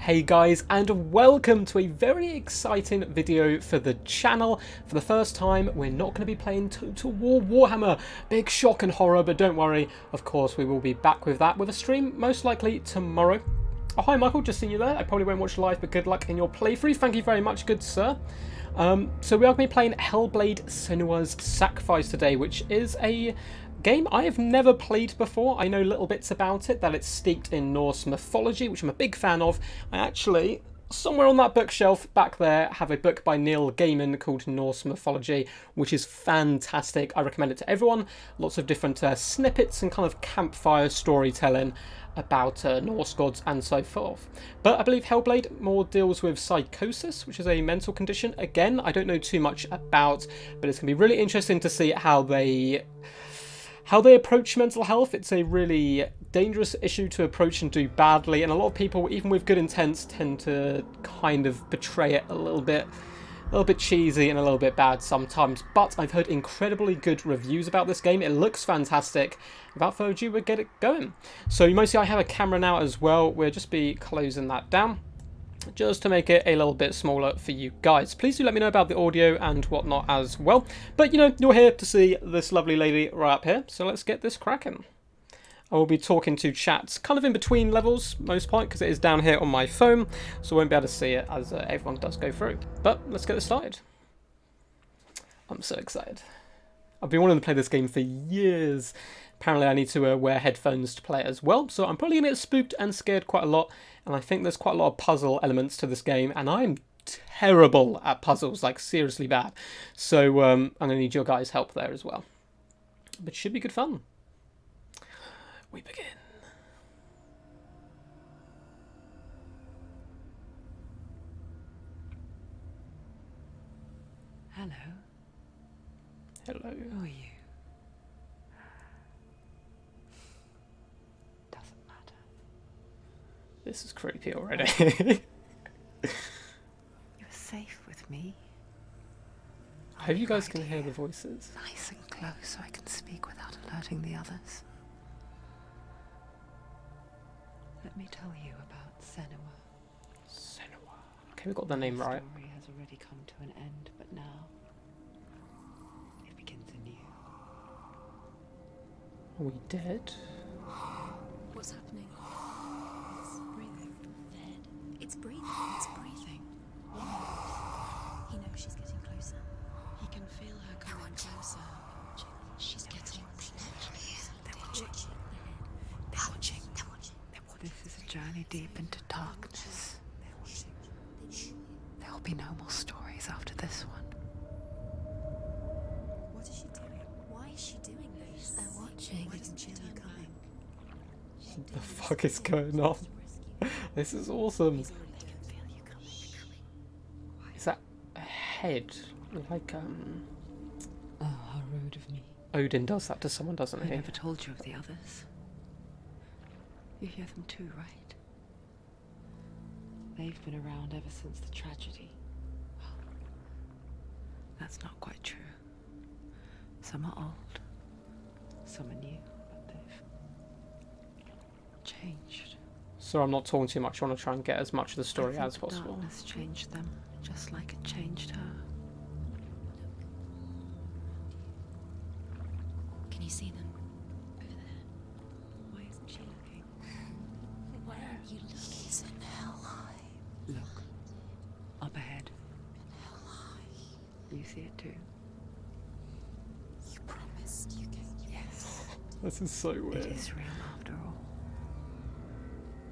Hey guys, and welcome to a very exciting video for the channel. For the first time, we're not going to be playing Total War Warhammer. Big shock and horror, but don't worry, of course we will be back with that with a stream, most likely tomorrow. Oh, hi Michael, just seen you there. I probably won't watch live, but good luck in your playthrough. Thank you very much, good sir. So we are going to be playing Hellblade Senua's Sacrifice today, which is a game I have never played before. I know little bits about it, that it's steeped in Norse mythology, which I'm a big fan of. I actually, somewhere on that bookshelf back there, have a book by Neil Gaiman called Norse Mythology, which is fantastic. I recommend it to everyone. Lots of different snippets and kind of campfire storytelling about Norse gods and so forth. But I believe Hellblade more deals with psychosis, which is a mental condition. Again, I don't know too much about, but it's going to be really interesting to see how they approach mental health. It's a really dangerous issue to approach and do badly, and a lot of people, even with good intents, tend to kind of portray it a little bit cheesy and a little bit bad sometimes. But I've heard incredibly good reviews about this game. It looks fantastic. Without further ado, we'll get it going. So you might see I have a camera now as well. We'll just be closing that down just to make it a little bit smaller for you guys. Please do let me know about the audio and whatnot as well. But you know, you're here to see this lovely lady right up here, so let's get this cracking. I will be talking to chat kind of in between levels, most part, because it is down here on my phone, so I won't be able to see it as everyone does go through. But let's get this started. I'm so excited. I've been wanting to play this game for years. Apparently I need to wear headphones to play it as well, so I'm probably going to get spooked and scared quite a lot, and I think there's quite a lot of puzzle elements to this game, and I'm terrible at puzzles, like seriously bad. So I'm going to need your guys' help there as well. But it should be good fun. We begin. Hello. Hello. Who are you? Doesn't matter. This is creepy already. You're safe with me. I hope you guys can hear the voices. Nice and close so I can speak without alerting the others. Let me tell you about Senua. Senua. Okay, we got the name right. The story has already come to an end, but now it begins anew. Are we dead? What's happening? It's breathing. Dead. It's breathing. It's breathing. He knows she's getting closer. He can feel her coming closer. She's getting closer. They're watching. They're watching. They're watching. This is a journey deep into darkness. They're watching. There will be no more stories after this one. What is she doing? Why is she doing this? They're watching. Why doesn't she feel you coming? What the fuck is going on? This is awesome. They can feel you coming. Is that a head? Like, Oh, how rude of me. Odin does that to someone, doesn't I he? never told you of the others. You hear them too, right? They've been around ever since the tragedy. Well, that's not quite true. Some are old, some are new, but they've changed. So I'm not talking too much. I want to try and get as much of the story I think as the possible. darkness changed them, just like it changed her. Can you see them? Over there. Why isn't she looking? Why aren't you looking? He's in hell high. Look, up ahead. Hell high. You see it too? You promised you gave Yes. This is so It weird. is real after all.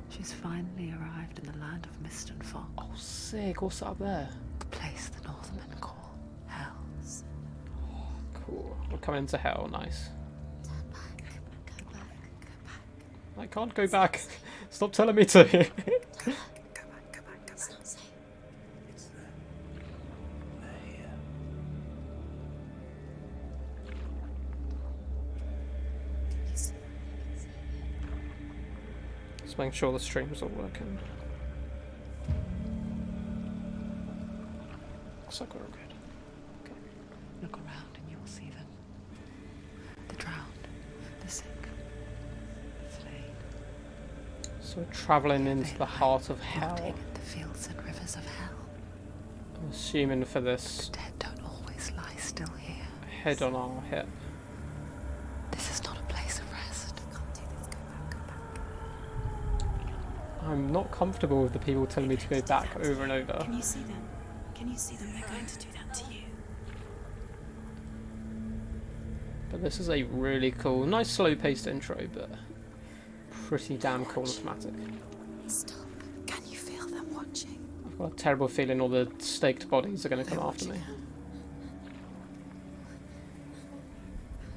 She's finally arrived in the land of mist and fog. Oh, sick. What's up there? The place the Northmen call Hell. Cool. We're coming into hell. Nice. Turn back. Go back. Go back. I can't go back. Stop telling me to. Go back. Go back. It's not safe. It's them. They're here. Just making sure the stream's all working. Looks like we're all good. Okay. Look around and you will see them. The drowned, the sick, the slain. So we're travelling into the heart of hell. Rotting in the fields and rivers of hell. I'm assuming for this The dead don't always lie still here. head on our hip. This is not a place of rest. Can't do this. Go back. I'm not comfortable with the people telling me to go back over and over. Can you see them? Can you see them? They're going to do that to you. But this is a really cool, nice slow-paced intro, but pretty damn cool and thematic. Stop. Can you feel them watching? I've got a terrible feeling all the staked bodies are going to come after me.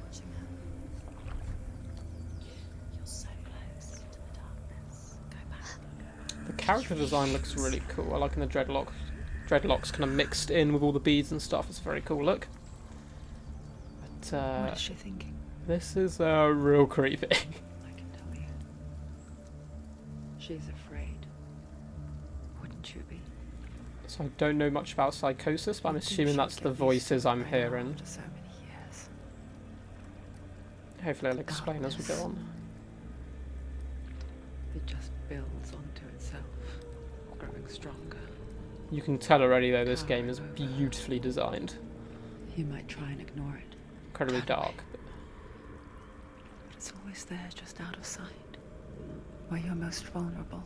Watching her. You're so close to the darkness. Go back. The character design looks really cool. I like in the dreadlocks kind of mixed in with all the beads and stuff. It's a very cool look. But What is she thinking? this is real creepy. I can tell you. She's afraid. Wouldn't you be? So I don't know much about psychosis, but I'm assuming that's the voices I'm hearing. After so many years. Hopefully I'll explain as we go on. It just builds onto itself, growing stronger. You can tell already though this game is beautifully designed. You might try and ignore it, Incredibly dark. but it's always there, just out of sight, where you're most vulnerable.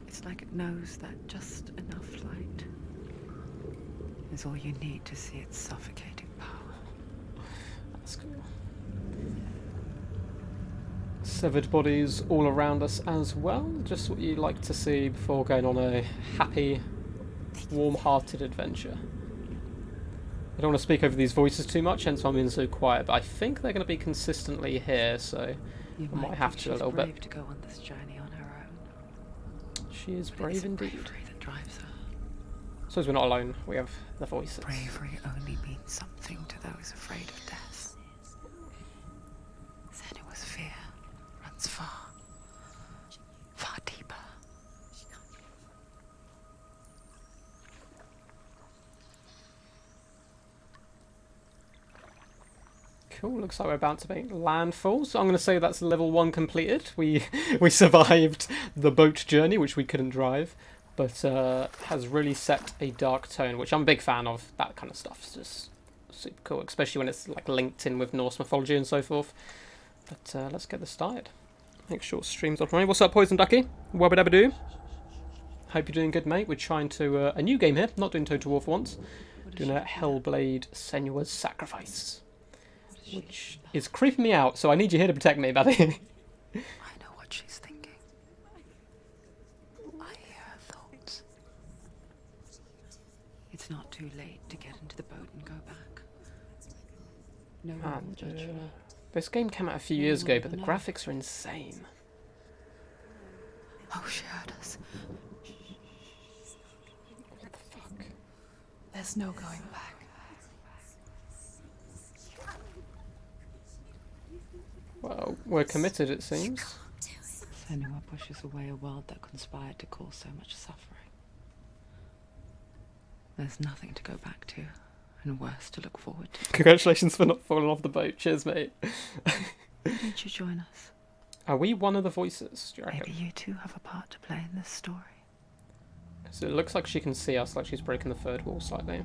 It's like it knows that just enough light is all you need to see its suffocating power. That's cool. Severed bodies all around us as well. Just what you like to see before going on a happy, warm-hearted adventure. I don't want to speak over these voices too much, hence why I'm being so quiet, but I think they're going to be consistently here, so You I might might have think to a she's little brave bit. to go on this journey on her own. She is But brave it's indeed. bravery that drives her. So as we're not alone, we have the voices. Bravery only means something to those afraid of death. Senua's fear runs far, far deeper. Cool, looks like we're about to make landfall, so I'm going to say that's level 1 completed. We survived the boat journey, which we couldn't drive, but has really set a dark tone, which I'm a big fan of. That kind of stuff. It's just super cool, especially when it's like linked in with Norse mythology and so forth. But let's get this started. Make sure stream's up running. What's up, Poison Ducky? Wabba dabba doo. Hope you're doing good, mate. We're trying to a new game here, not doing Total War for once. Doing a Hellblade Senua's Sacrifice, which is creeping me out, so I need you here to protect me, buddy. I know what she's thinking. I hear her thoughts. It's not too late to get into the boat and go back. No one will And, judge her. this game came out a few years ago, but the graphics are insane. Oh, she heard us. What the fuck? There's no going back. Well, we're committed, it seems. Senua pushes away a world that conspired to cause so much suffering. There's nothing to go back to, and worse to look forward to. Congratulations for not falling off the boat. Cheers, mate. Won't you join us? Are we one of the voices, do you reckon? Maybe you two have a part to play in this story. So it looks like she can see us, like she's breaking the third wall slightly.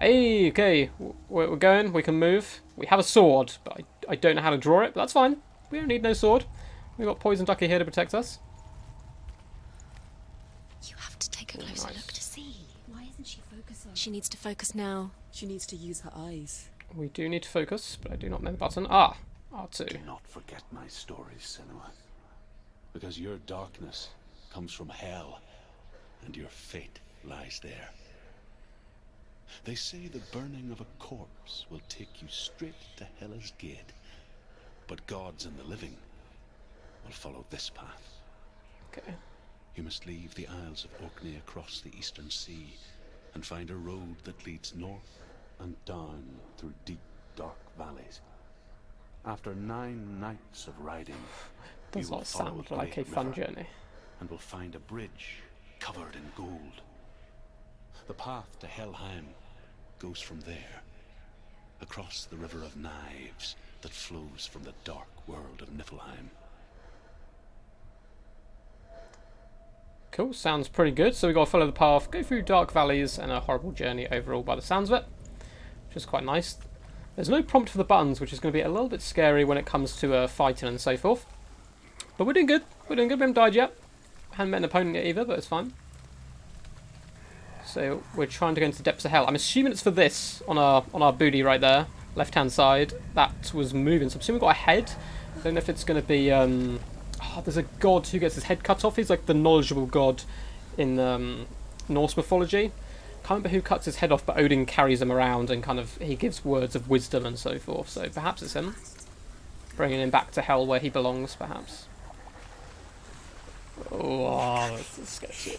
Hey, okay, we're going, we can move. We have a sword, but I don't know how to draw it, but that's fine. We don't need no sword. We've got Poison Ducky here to protect us. You have to take a Oh, closer nice. look to see. Why isn't she focusing? She needs to focus now. She needs to use her eyes. We do need to focus, but I do not know the button. Ah, R2. Do not forget my stories, Senua. Because your darkness comes from hell, and your fate lies there. They say the burning of a corpse will take you straight to Hela's gate, but gods and the living will follow this path. Okay. You must leave the Isles of Orkney across the eastern sea and find a road that leads north and down through deep, dark valleys. After 9 nights of riding, Does you will not follow sound a like a great fun river journey. and will find a bridge covered in gold. The path to Helheim goes from there, across the river of knives that flows from the dark world of Niflheim. Cool, sounds pretty good. So we got to follow the path, go through dark valleys, and a horrible journey overall by the sounds of it, which is quite nice. There's no prompt for the buttons, which is going to be a little bit scary when it comes to fighting and so forth. But we're doing good. We're doing good. We haven't died yet. Haven't met an opponent yet either, but it's fine. So we're trying to go into the depths of hell. I'm assuming it's for this on our booty right there, left-hand side. That was moving. So I'm assuming we've got a head. I don't know if it's going to be. There's a god who gets his head cut off. He's like the knowledgeable god in Norse mythology. Can't remember who cuts his head off, but Odin carries him around and kind of he gives words of wisdom and so forth. So perhaps it's him, bringing him back to hell where he belongs, perhaps. Oh, that's sketchy.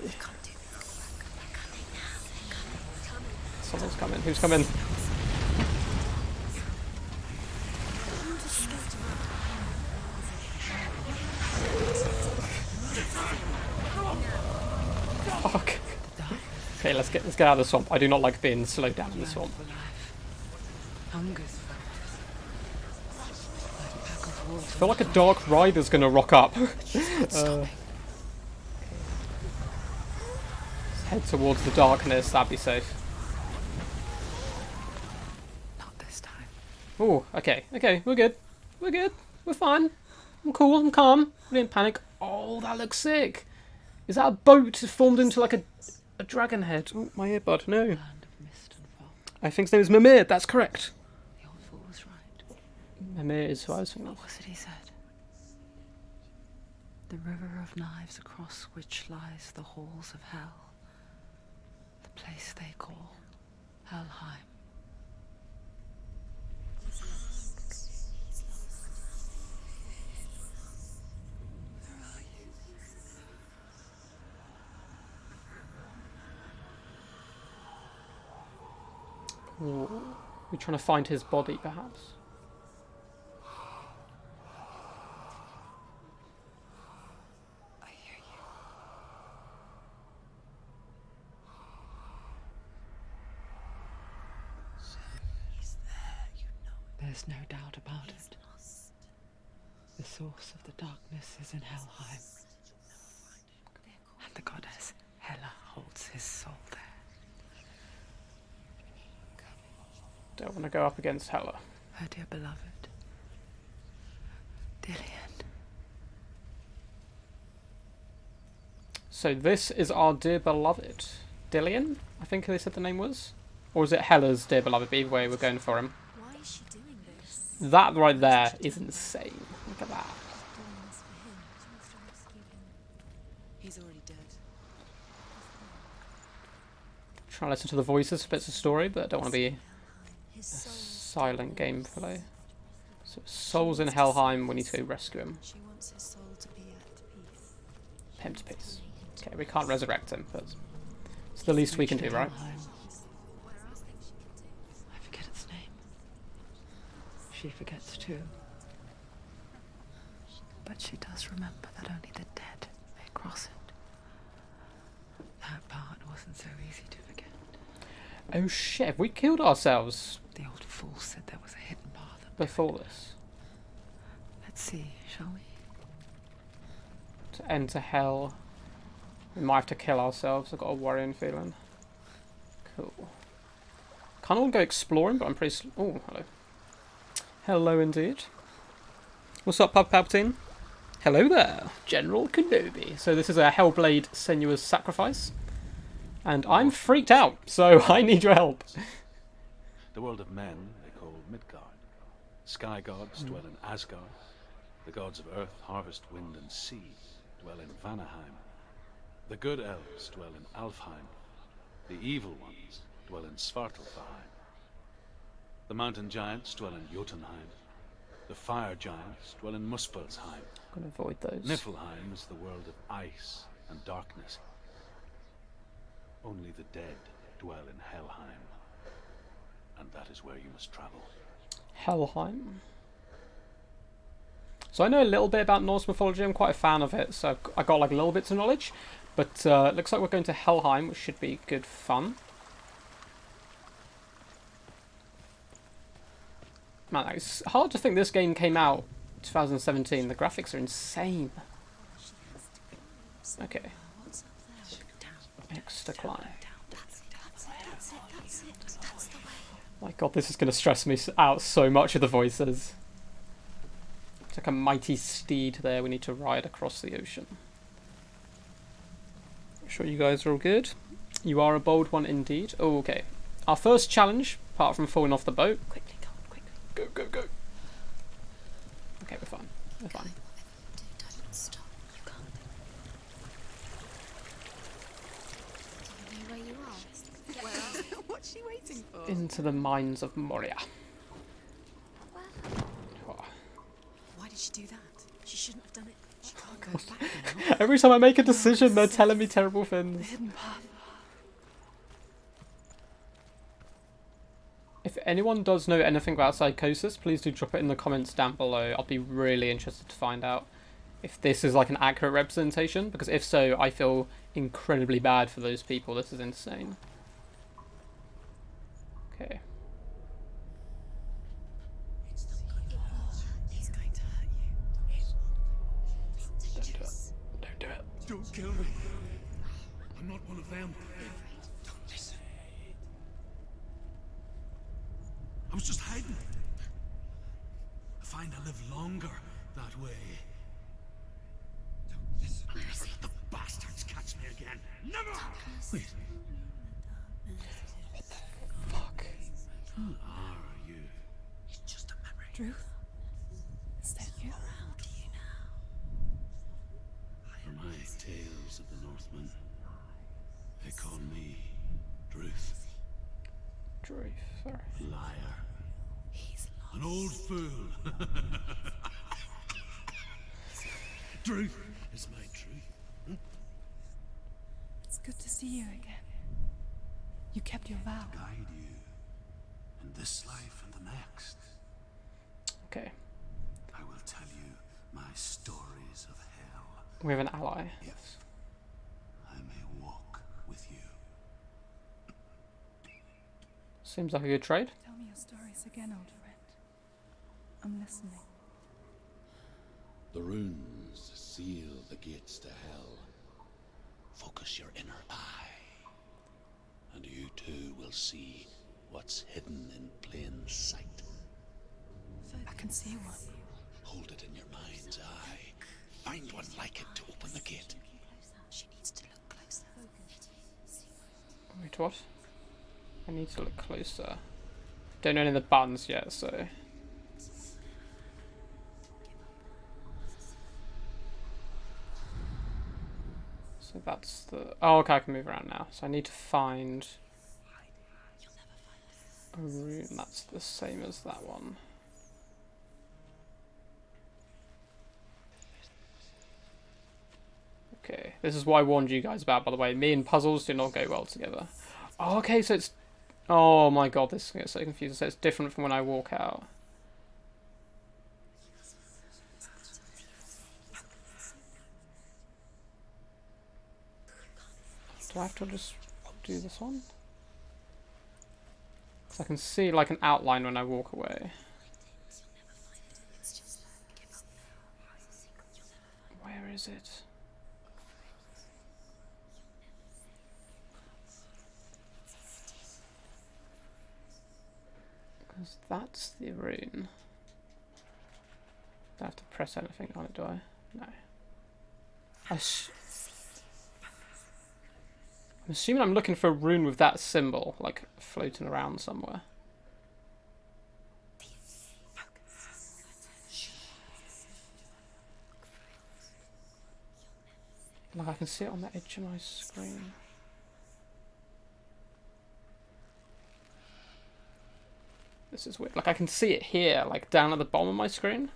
Someone's coming. Who's coming? Fuck. Okay, let's get out of the swamp. I do not like being slowed down in the swamp. I feel like a dark rider's gonna rock up. Head towards the darkness, that'd be safe. Not this time. Oh, okay, we're good. We're good. We're fine. I'm cool, I'm calm. We didn't panic. Oh, that looks sick. Is that a boat formed into like a dragon head? Oh, my earbud, no. Land of mist and fog. I think his name is Mimir, that's correct. The old fool was right. Mimir is who I was thinking What of. was it he said? The river of knives across which lies the halls of hell. The place they call Helheim. Ooh. We're trying to find his body, perhaps. I hear you. He's there, you know it. There's no doubt about it. The source of the darkness is in Helheim. And the goddess Hela holds his soul there. Don't want to go up against Hela. Her dear beloved, Dillian. So this is our dear beloved. Dillian, I think they said the name was? Or is it Hela's dear beloved? But either way, we're going for him. Why is she doing this? That right there is insane. Look at that. She's doing this for him. She wants to rescue him. He's already dead. Trying to listen to the voices for bits of story, but I don't want to be His a soul. silent gameplay. So Soul's in Helheim, we need to go rescue him. She wants his soul to be at peace. Him to peace. Okay, we can't resurrect him, but it's the least we can do, right? Helheim. I forget its name. She forgets too. But she does remember that only the dead may cross it. That part wasn't so easy to forget. Oh shit, have we killed ourselves The old fool said there was a hidden path. before this? Let's see, shall we? To enter hell, we might have to kill ourselves. I've got a worrying feeling. Cool. Can't all go exploring, but I'm pretty. Oh, hello. Hello, indeed. What's up, Palpatine? Hello there, General Kenobi. So this is a Hellblade Senua's Sacrifice, and I'm freaked out, so I need your help. The world of men they call Midgard. Sky gods dwell in Asgard. The gods of earth, harvest, wind, and sea dwell in Vanaheim. The good elves dwell in Alfheim. The evil ones dwell in Svartalfheim. The mountain giants dwell in Jotunheim. The fire giants dwell in Muspelheim. I'm gonna avoid those. Niflheim is the world of ice and darkness. Only the dead dwell in Helheim. And that is where you must travel. Helheim. So I know a little bit about Norse mythology. I'm quite a fan of it, so I got like little bits of knowledge. But it looks like we're going to Helheim, which should be good fun. Man, it's hard to think this game came out 2017. The graphics are insane. Okay. What's up X to climb. That's the way. My god, this is going to stress me out so much with the voices. It's like a mighty steed there we need to ride across the ocean. Sure you guys are all good? You are a bold one indeed. Oh, okay. Our first challenge, apart from falling off the boat. Quickly, go, quickly. Go, go, go. Okay, we're fine. We're fine. Don't stop. You can't. Do you know where you are? What's she waiting for? Into the mines of Moria. Where? Oh. Why did she do that? She shouldn't have done it. She can't go back now. Every time I make a decision, they're telling me terrible things. Hidden path. If anyone does know anything about psychosis, please do drop it in the comments down below. I'll be really interested to find out if this is like an accurate representation, because if so, I feel incredibly bad for those people. This is insane. Okay. It's going to hurt you. Don't do it. Don't do it. Don't kill me. I'm not one of them. Don't listen. I was just hiding. I find I live longer that way. Don't listen. Never let the bastards catch me again. Never! Wait, Fuck. who are you? It's just a memory. Drew? Is that you? For my tales of the Northmen, they call me Druth, Drew. Sorry. liar, He's lost. an old fool. Truth is my truth. It's good to see you again. You kept your vow. Guide you in this life and the next. Okay. I will tell you my stories of hell. We have an ally. If I may walk with you. Seems like a good trade. Tell me your stories again, old friend. I'm listening. The runes seal the gates to hell. Focus your inner eye, and you too will see what's hidden in plain sight. I can see one. Hold it in your mind's eye. Find one like it to open the gate. She needs to look closer. Wait, what? I need to look closer. Don't know any of the buttons yet, so... So that's the... Oh, okay, I can move around now. So I need to find... a rune that's the same as that one. Okay, this is what I warned you guys about, by the way. Me and puzzles do not go well together. Oh, okay, so it's... Oh my god, this gets so confusing. So it's different from when I walk out. Do I have to just do this one? Because I can see like an outline when I walk away. Where is it? Because that's the rune. Do I have to press anything on it, do I? No. I'm assuming I'm looking for a rune with that symbol, like, floating around somewhere. Like, I can see it on the edge of my screen. This is weird. Like, I can see it here, like, down at the bottom of my screen.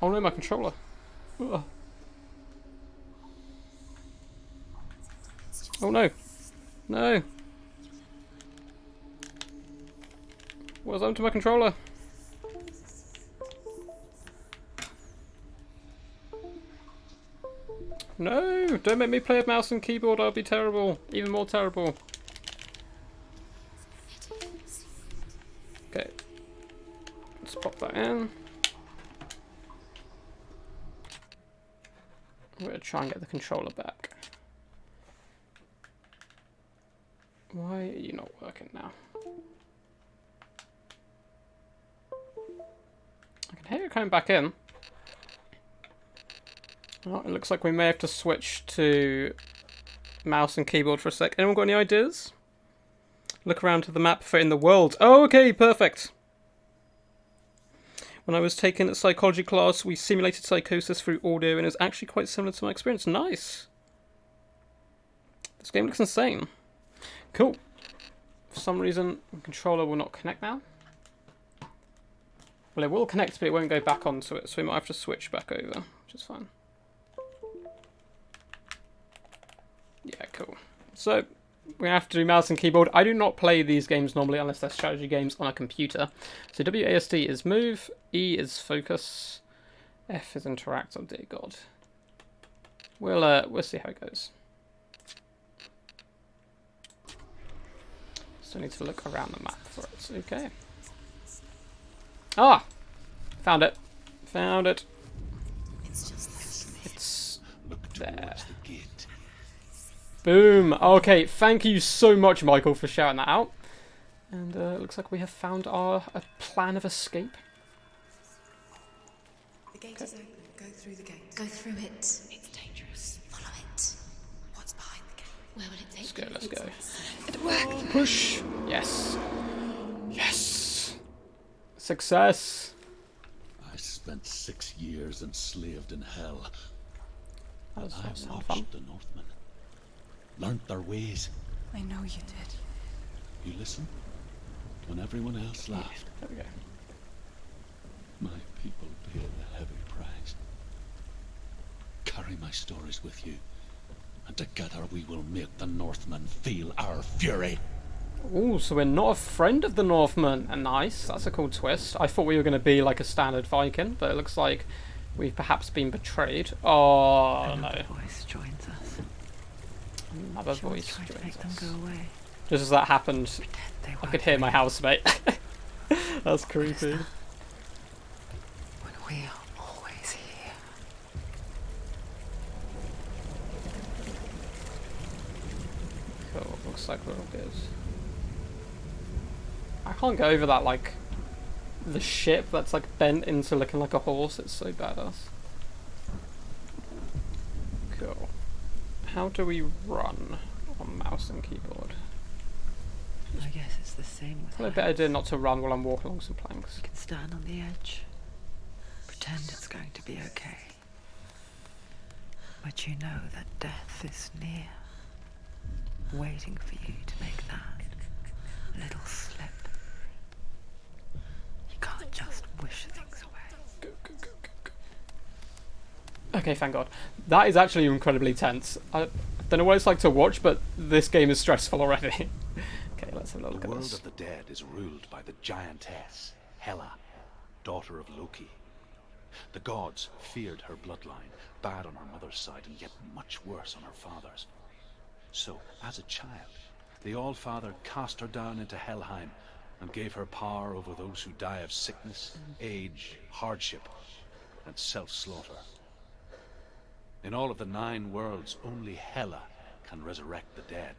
Oh no, my controller. Ugh. Oh no. No. What's happened to my controller? No! Don't make me play with mouse and keyboard, I'll be terrible. Even more terrible. Okay. Let's pop that in. I'm going to try and get the controller back. Why are you not working now? I can hear it coming back in. Oh, it looks like we may have to switch to mouse and keyboard for a sec. Anyone got any ideas? Look around to the map for in the world. Oh, okay, perfect. When I was taking a psychology class, we simulated psychosis through audio, and it was actually quite similar to my experience. Nice. This game looks insane. Cool. For some reason, the controller will not connect now. Well, it will connect, but it won't go back onto it, so we might have to switch back over, which is fine. Yeah, cool. So, we have to do mouse and keyboard. I do not play these games normally unless they're strategy games on a computer. So WASD is move, E is focus, F is interact. Oh dear God. We'll see how it goes. Still need to look around the map for it. Okay. Ah, found it. Found it. It's just there. It's Look there. towards the gate. Boom. Okay, thank you so much, Michael, for shouting that out. And it looks like we have found a plan of escape. The gate is open. Go through the gate. Go through it. It's dangerous. Follow it. What's behind the gate? Where will it take you? Let's go. It worked. Push. Yes. Yes. Success. I spent 6 years enslaved in hell. That And I does sound watched fun. the Northmen. Learnt their ways. I know you did. You listened when everyone else laughed. There we go. My people paid a heavy price. Carry my stories with you, and together we will make the Northmen feel our fury. Ooh, so we're not a friend of the Northmen. Nice. That's a cool twist. I thought we were going to be like a standard Viking, but it looks like we've perhaps been betrayed. Oh, Another no. voice joins us. Another She was voice trying to joins make them us. go away. Just as that happened, Pretend they I weren't could hear my real. housemate. That's creepy. When we are always here. Cool. Looks like we're all good. I can't go over that, like, the ship that's, like, bent into looking like a horse. It's so badass. Cool. How do we run on mouse and keyboard? I guess it's the same with Probably a life. better idea not to run while I'm walking along some planks. You can stand on the edge. Pretend it's going to be okay. But you know that death is near. Waiting for you to make that little slip. You can't just wish things away. Go, go, go, go, go. Okay, thank God. That is actually incredibly tense. I don't know what it's like to watch, but this game is stressful already. Okay, let's have a look The at world this. of the dead is ruled by the giantess, Hela, daughter of Loki. The gods feared her bloodline, bad on her mother's side and yet much worse on her father's. So, as a child, the All-Father cast her down into Helheim and gave her power over those who die of sickness, age, hardship, and self-slaughter. In all of the 9 worlds, only Hela can resurrect the dead.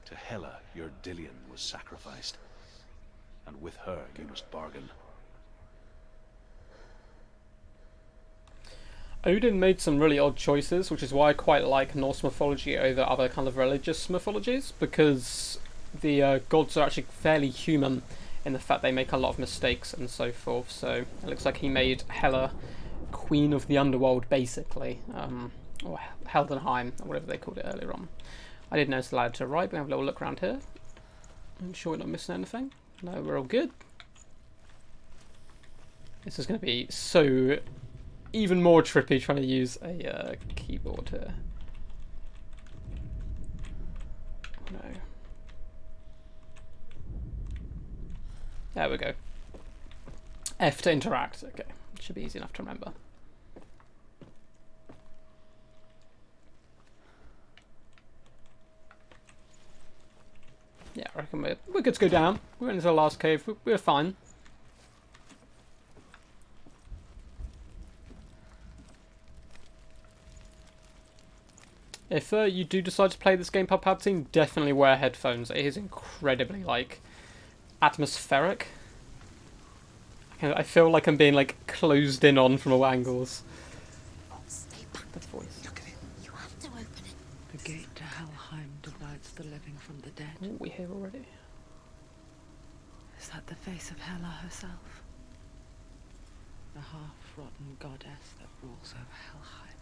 To Hela, your Dillion was sacrificed, and with her you must bargain. Odin made some really odd choices, which is why I quite like Norse mythology over other kind of religious mythologies, because the gods are actually fairly human in the fact they make a lot of mistakes and so forth. So it looks like he made Hela queen of the underworld, basically, or Heldenheim, or whatever they called it earlier on. I didn't notice the ladder to the right, but we have a little look around here. I'm sure we're not missing anything. No, we're all good. This is going to be so even more trippy trying to use a keyboard here. No. There we go. F to interact. Okay, should be easy enough to remember. Yeah, I reckon we're good to go down. We went into the last cave. We're fine. If you do decide to play this game, Palpatine, definitely wear headphones. It is incredibly, like, atmospheric. I feel like I'm being, like, closed in on from all angles. Stay back. That voice. Look at it. You have to open it. The gate to Helheim divides the living from the dead. Ooh, we're here already. Is that the face of Hela herself? The half-rotten goddess that rules over Helheim.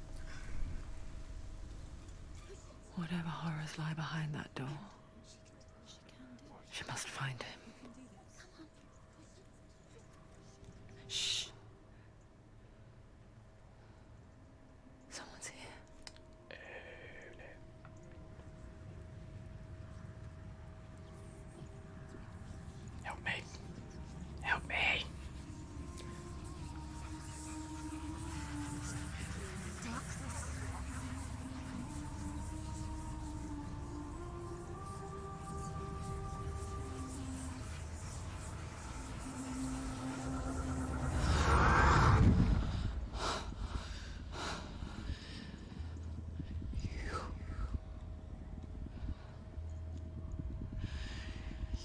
Whatever horrors lie behind that door, she must find him. Shh. Someone's here. Help me. Help me.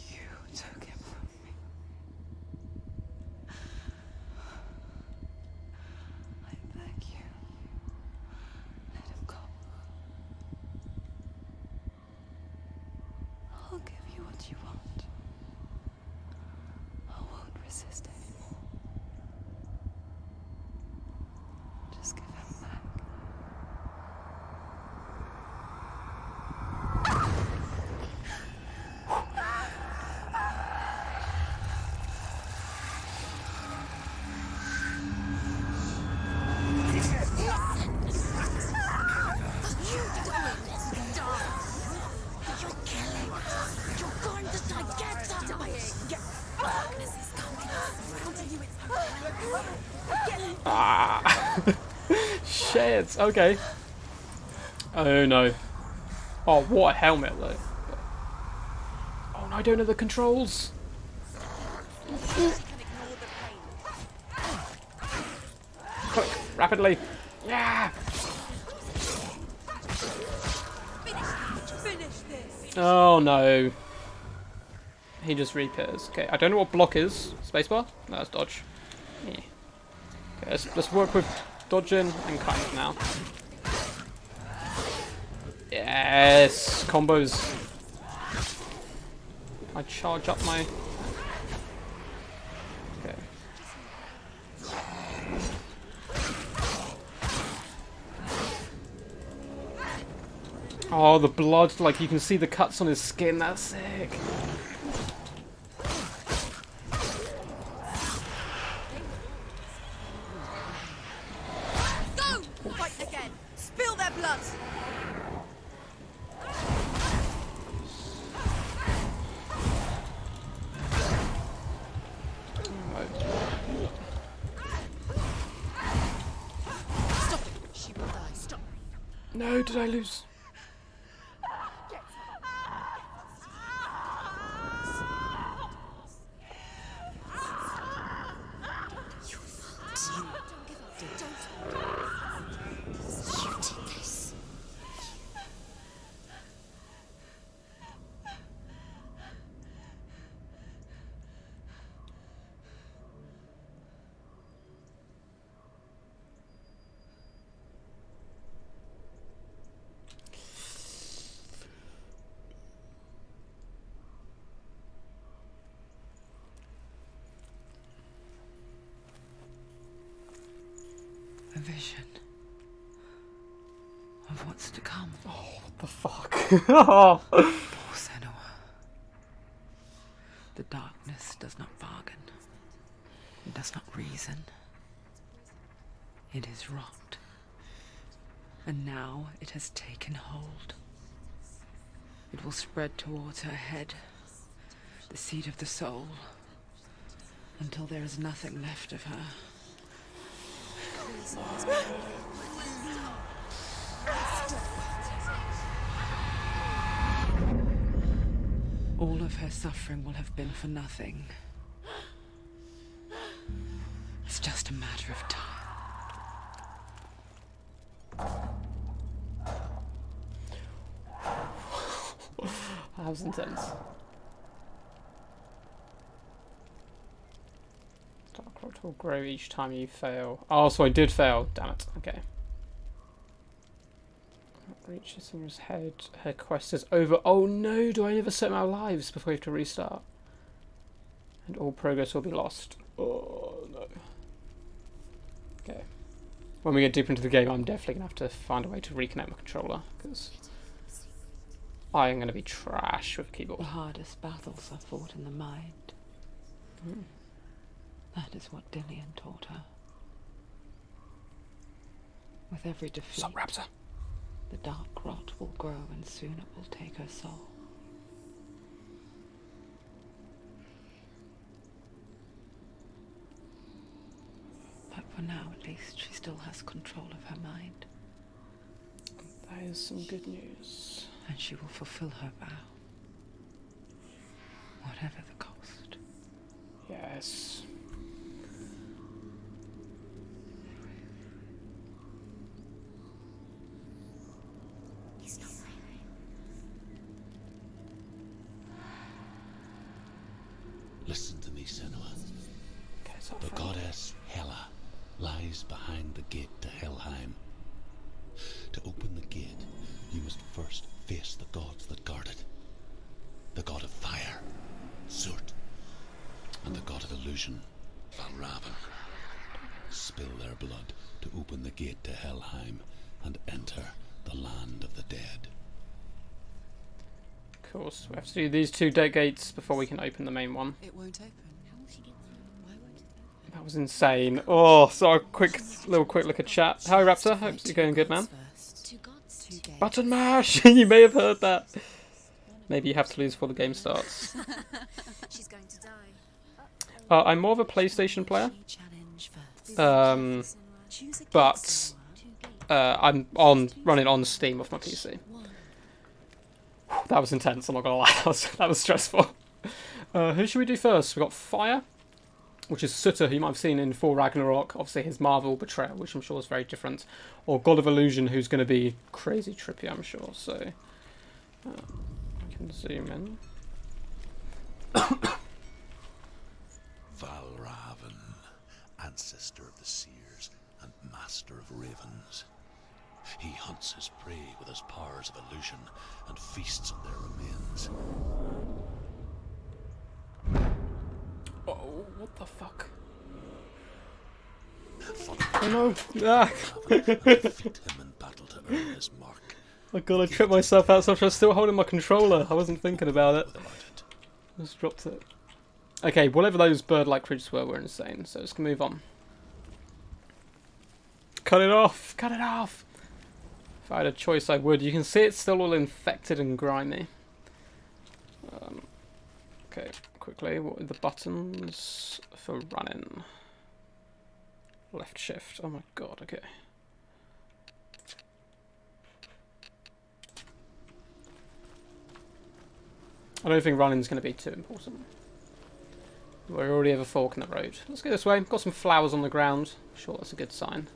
You took him from me. I beg you. Let him go. I'll give you what you want. I won't resist anymore. Just give him back. Ah. Shit. Okay. Oh no. Oh, what a helmet though. Oh no, I don't know the controls. Quick, rapidly. Yeah. Oh no. He just reappears. Okay, I don't know what block is. Spacebar? No, that's dodge. Yeah. Okay, let's work with dodging and cutting now. Yes! Combos. I charge up my... Okay. Oh, the blood, like you can see the cuts on his skin, that's sick. Go! Fight again! Spill their blood! Stop it! She will die. Stop. No, did I lose? A vision of what's to come. Oh, what the fuck? Oh. Poor Senua. The darkness does not bargain. It does not reason. It is rot. And now it has taken hold. It will spread towards her head, the seat of the soul, until there is nothing left of her. All of her suffering will have been for nothing. It's just a matter of time. was intense. Dark rot will grow each time you fail. Oh, so I did fail. Damn it. Okay. Reach Senua's head. Her quest is over. Oh no, do I never set my lives before you have to restart? And all progress will be lost. Oh no. Okay. When we get deeper into the game, I'm definitely going to have to find a way to reconnect my controller, because I am going to be trash with keyboard. The hardest battles are fought in the mind. That is what Dillian taught her. With every defeat, Stop, Raptor. the dark rot will grow and soon it will take her soul. But for now, at least, she still has control of her mind. That is some good news. And she will fulfill her vow. Whatever the cost. Yes. He's not right. Listen to me, Senua. Okay, it's The goddess Hela lies behind the gate to Helheim. To open the gate, you must first face the gods that guard it. The god of fire, Surt, and the god of illusion, Valravan. Spill their blood to open the gate to Helheim and enter the land of the dead. Of course, we have to do these two dead gates before we can open the main one. It won't open. How will she get through? Why won't it open? That was insane. Oh, so a quick look at chat. Hi Raptor, hope you're going good, man. Two gods. Two gates. Button mash! You may have heard that. Maybe you have to lose before the game starts. She's going to die. I'm more of a PlayStation player, Challenge first. Choose a but I'm running on Steam off my PC. That was intense, I'm not gonna lie, that was stressful. Who should we do first? We've got Fire, which is Sutter, who you might have seen in Thor Ragnarok, obviously his Marvel Betrayal, which I'm sure is very different. Or God of Illusion, who's going to be crazy trippy, I'm sure, so... I can zoom in. Valravan, ancestor of the seers and master of ravens. He hunts his prey with his powers of illusion and feasts on their remains. Oh, what the fuck? Oh no! Ah. Defeat him in battle to earn his mark. Oh god, I tripped myself out so much. I was still holding my controller. I wasn't thinking about it. I just dropped it. Okay, whatever those bird-like creatures were insane, so let's move on. Cut it off! Cut it off! If I had a choice, I would. You can see it's still all infected and grimy. Okay, quickly, what are the buttons for running? Left shift. Oh my god, okay. I don't think running's going to be too important. We already have a fork in the road. Let's go this way. Got some flowers on the ground. Sure, that's a good sign.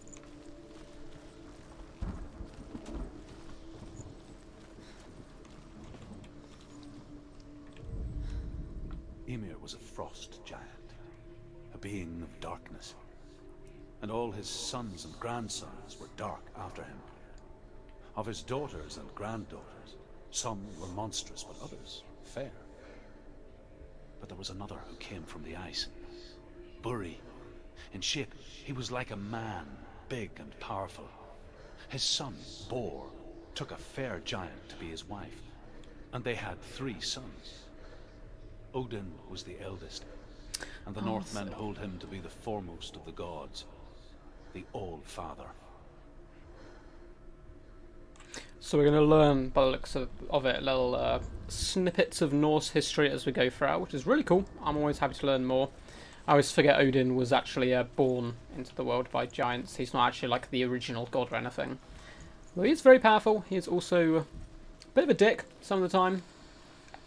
Ymir was a frost giant, a being of darkness, and all his sons and grandsons were dark after him. Of his daughters and granddaughters, some were monstrous, but others fair. But there was another who came from the ice. Buri. In shape, he was like a man, big and powerful. His son, Bor, took a fair giant to be his wife, and they had 3 sons. Odin was the eldest, and the Northmen hold him to be the foremost of the gods, the All-Father. So we're going to learn, by the looks of it, little snippets of Norse history as we go throughout, which is really cool. I'm always happy to learn more. I always forget Odin was actually born into the world by giants. He's not actually like the original god or anything. But he's very powerful. He's also a bit of a dick some of the time.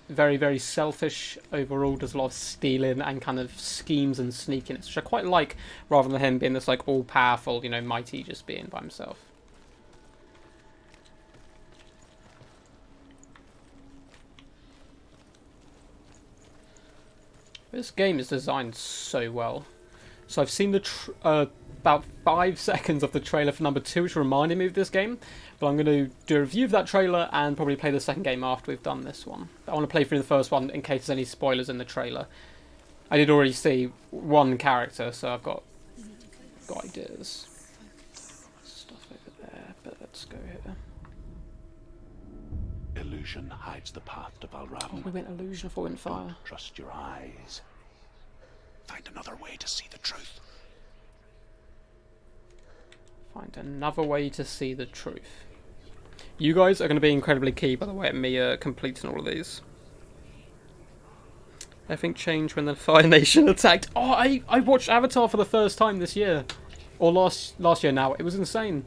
Very, very selfish overall. Does a lot of stealing and kind of schemes and sneakiness, which I quite like, rather than him being this like all-powerful, you know, mighty just being by himself. This game is designed so well. So I've seen the about 5 seconds of the trailer for number 2, which reminded me of this game. But I'm going to do a review of that trailer and probably play the second game after we've done this one. I want to play through the first one in case there's any spoilers in the trailer. I did already see one character, so I've got ideas. Stuff over there, but let's go here. Illusion hides the path to Valram. Oh, we went illusion for went fire. Don't trust your eyes. Find another way to see the truth. Find another way to see the truth. You guys are going to be incredibly key, by the way, at me completing all of these. Everything changed when the Fire Nation attacked. Oh, I watched Avatar for the first time this year. Or last year now. It was insane.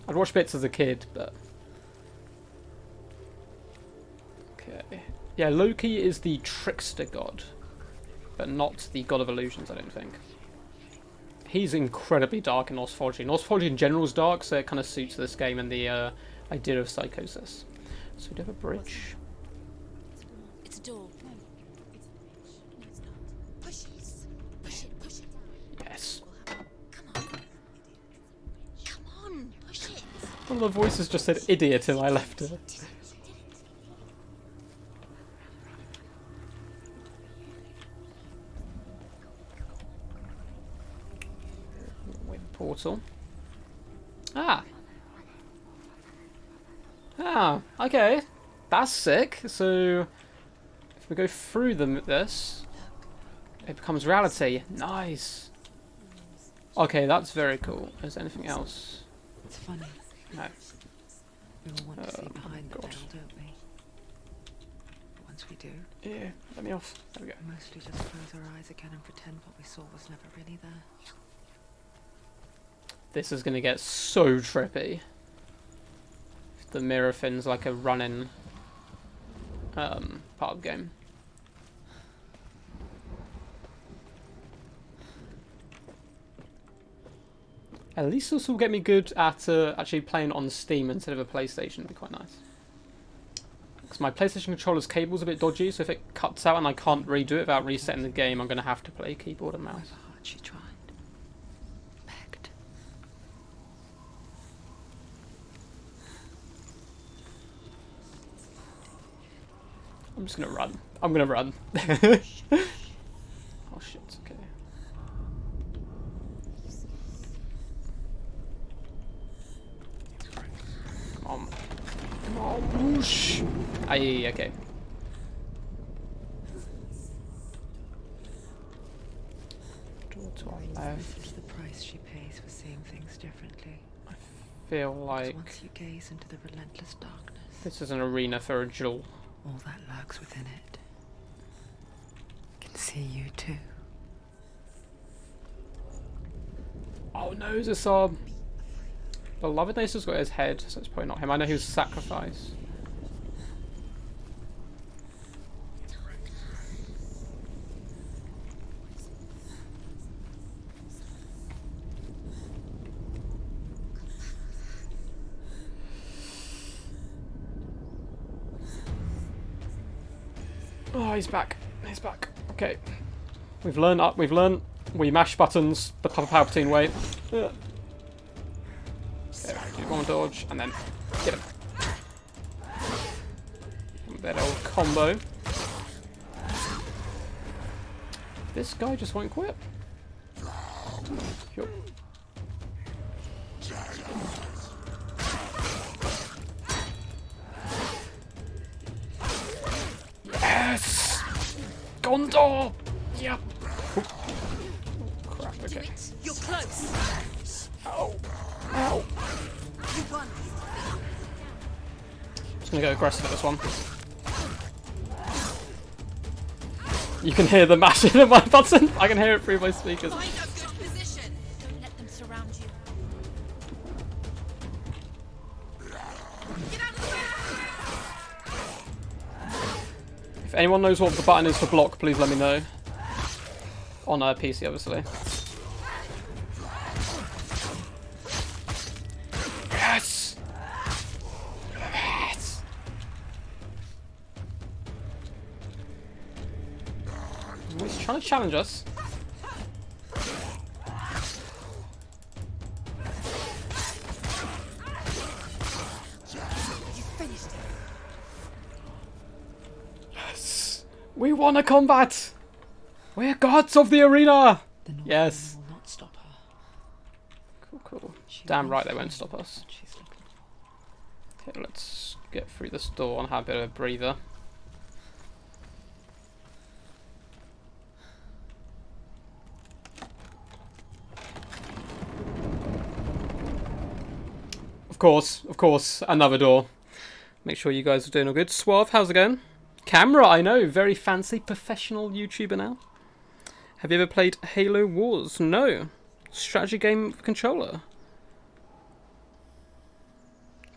I'd watched bits as a kid, but... Okay. Yeah, Loki is the trickster god. But not the god of illusions, I don't think. He's incredibly dark in Nosphology. Nosphology in general is dark, so it kind of suits this game and the idea of psychosis. So we do have a bridge. It's a door. No, it's not. Push it. Push it. Yes. Come on. Come on, push it. One of the voices just said idiot and I left her. Portal. Ah, okay. That's sick. So, if we go through this, it becomes reality. Nice. Okay, that's very cool. Is there anything else? It's funny. No. We all want to see behind the God. veil, don't we? But once we do, Yeah, let me off. There we go. we mostly just close our eyes again and pretend what we saw was never really there. This is going to get so trippy. The mirror thing's like a run-in part of the game. At least this will get me good at actually playing on Steam instead of a PlayStation. It'd be quite nice. Because my PlayStation controller's cable's a bit dodgy, so if it cuts out and I can't redo it without resetting the game, I'm going to have to play keyboard and mouse. However hard she tried, begged. I'm just going to run. I'm going to run. Oh shit, okay. Come on. Come on, whoosh. Aye, okay. Door to our left. This is the price she pays for seeing things differently. Feel 'Cause like once you gaze into the relentless darkness, this is an arena for a duel. all that lurks within it can see you too. Oh no, is this our beloved Nace's got his head, so it's probably not him. I know he was sacrificed. Oh, he's back. He's back. Okay. We've learned. We mash buttons the Papa Palpatine way. Okay, do one dodge and then get him. That old combo. This guy just won't quit. Yup. Yes! Gondor! Yep. Oh, crap, okay. You're close. Ow. Ow. You won. Just gonna go aggressive at this one. You can hear the mashing of my button. I can hear it through my speakers. Find a good position. Don't let them surround you. Get out of the way. If anyone knows what the button is for block, please let me know. On a PC, obviously. Yes! Yes! Voice trying to challenge us. You finished it. Yes! We won a combat! We're gods of the arena! The Northmen Yes. will not stop her. Cool, cool. She Damn will right they won't find stop us. what she's looking for. Okay, let's get through this door and have a bit of a breather. Of course, another door. Make sure you guys are doing all good. Suave, how's it going? Camera, I know, very fancy, professional YouTuber now. Have you ever played Halo Wars? No. Strategy game with controller.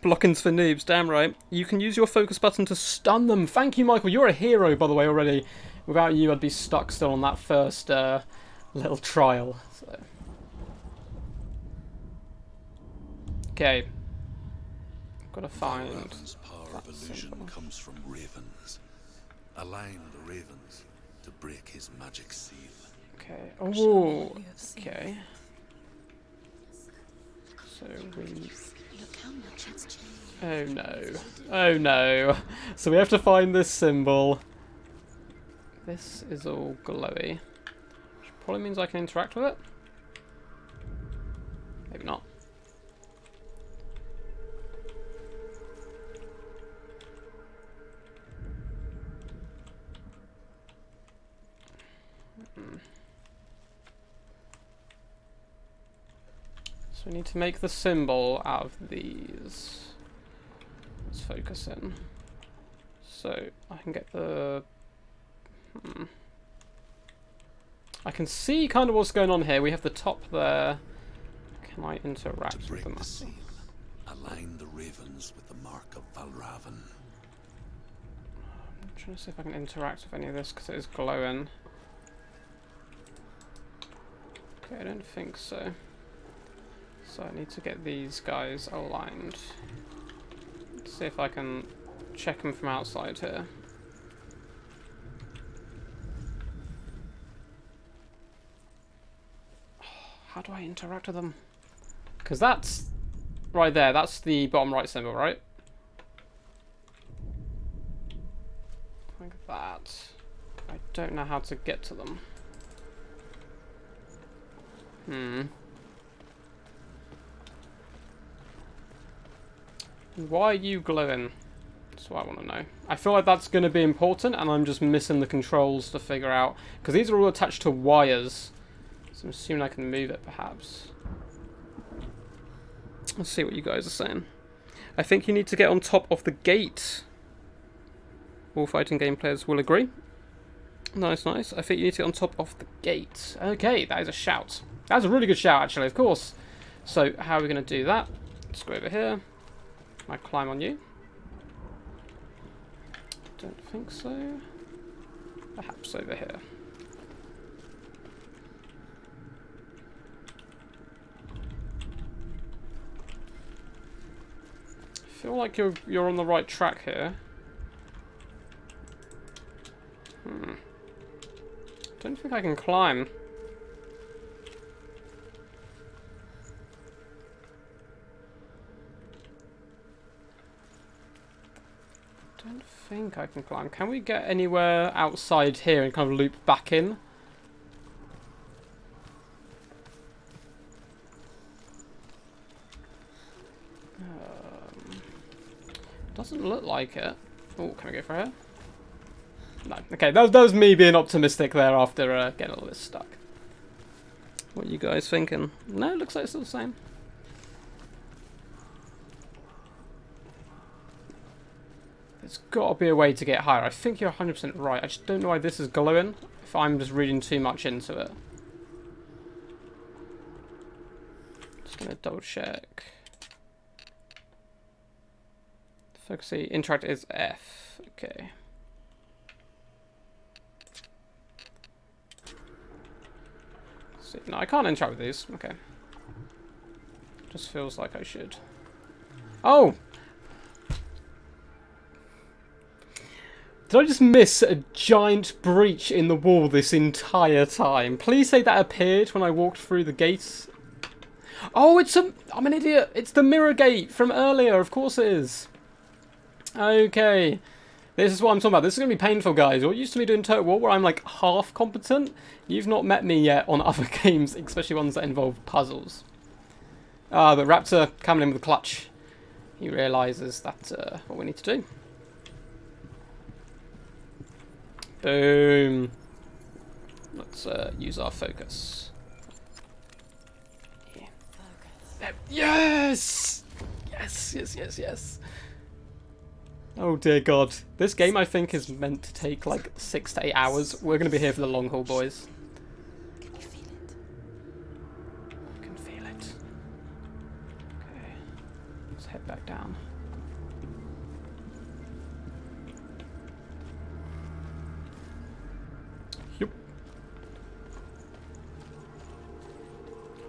Blockings for noobs, damn right. You can use your focus button to stun them. Thank you, Michael. You're a hero, by the way, already. Without you, I'd be stuck still on that first little trial. So. Okay. Got to find... Raven's power of illusion comes from ravens. Align the ravens to break his magic seal. Okay. Oh, okay. So we... Look how much it's changed. Oh no. Oh no. So we have to find this symbol. This is all glowy. Which probably means I can interact with it. Maybe not. So we need to make the symbol out of these. Let's focus in. So I can get the... I can see kind of what's going on here. We have the top there. Can I interact To with break the the map? seal, align the ravens with the mark of Valravan. I'm trying to see if I can interact with any of this because it is glowing. Okay, I don't think so. So I need to get these guys aligned. Let's see if I can check them from outside here. How do I interact with them? Because that's right there. That's the bottom right symbol, right? Like that. I don't know how to get to them. Why are you glowing? That's what I want to know. I feel like that's going to be important, and I'm just missing the controls to figure out. Because these are all attached to wires. So I'm assuming I can move it, perhaps. Let's see what you guys are saying. I think you need to get on top of the gate. All fighting game players will agree. Nice, nice. I think you need to get on top of the gate. Okay, that is a shout. That's a really good shout, actually, of course. So, how are we going to do that? Let's go over here. Can I climb on you? Don't think so. Perhaps over here. I feel like you're on the right track here. Don't think I can climb. Don't think I can climb. Can we get anywhere outside here and kind of loop back in? Doesn't look like it. Oh, can we go for here? No. Okay, that was me being optimistic there after getting a little bit stuck. What are you guys thinking? No, it looks like it's still the same. There's got to be a way to get higher. I think you're 100% right. I just don't know why this is glowing, if I'm just reading too much into it. Just going to double check. Focus, interact is F. Okay. See, no, I can't interact with these. Okay. Just feels like I should. Oh! Did I just miss a giant breach in the wall this entire time? Please say that appeared when I walked through the gates. Oh, I'm an idiot. It's the mirror gate from earlier. Of course it is. Okay. This is what I'm talking about. This is going to be painful, guys. You're used to me doing Total War where I'm like half competent. You've not met me yet on other games, especially ones that involve puzzles. Ah, but Raptor coming in with a clutch. He realises that's what we need to do. Boom. Let's use our focus. Yeah. Yes! Yes, yes, yes, yes. Oh dear God. This game I think is meant to take like 6 to 8 hours. We're going to be here for the long haul, boys. Can you feel it? I can feel it. Okay. Let's head back down. Yup.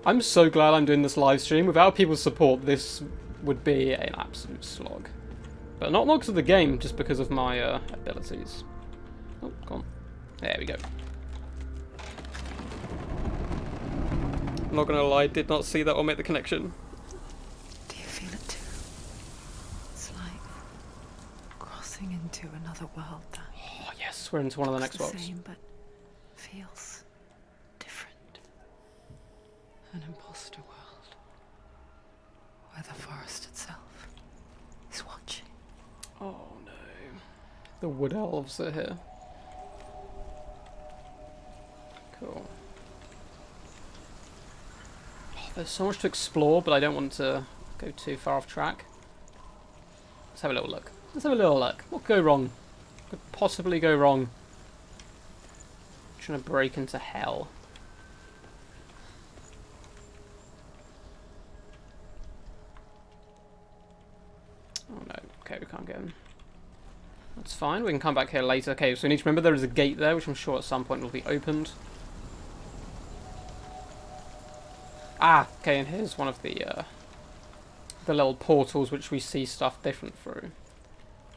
I'm so glad I'm doing this live stream. Without people's support, this would be an absolute slog. But not because of the game, just because of my abilities. Oh, go on. There we go. I'm not gonna lie, did not see that or make the connection. Do you feel it too? It's like crossing into another world that Oh yes, we're into one of the next looks worlds. the same but feels different. An imposter world where the forest itself is watching. Oh no. The wood elves are here. Cool. Oh, there's so much to explore, but I don't want to go too far off track. Let's have a little look. Let's have a little look. What could go wrong? What could possibly go wrong? I'm trying to break into hell. Oh no. Okay, we can't get in. That's fine, we can come back here later. Okay, so we need to remember there is a gate there, which I'm sure at some point will be opened. Ah, okay, and here's one of the little portals which we see stuff different through.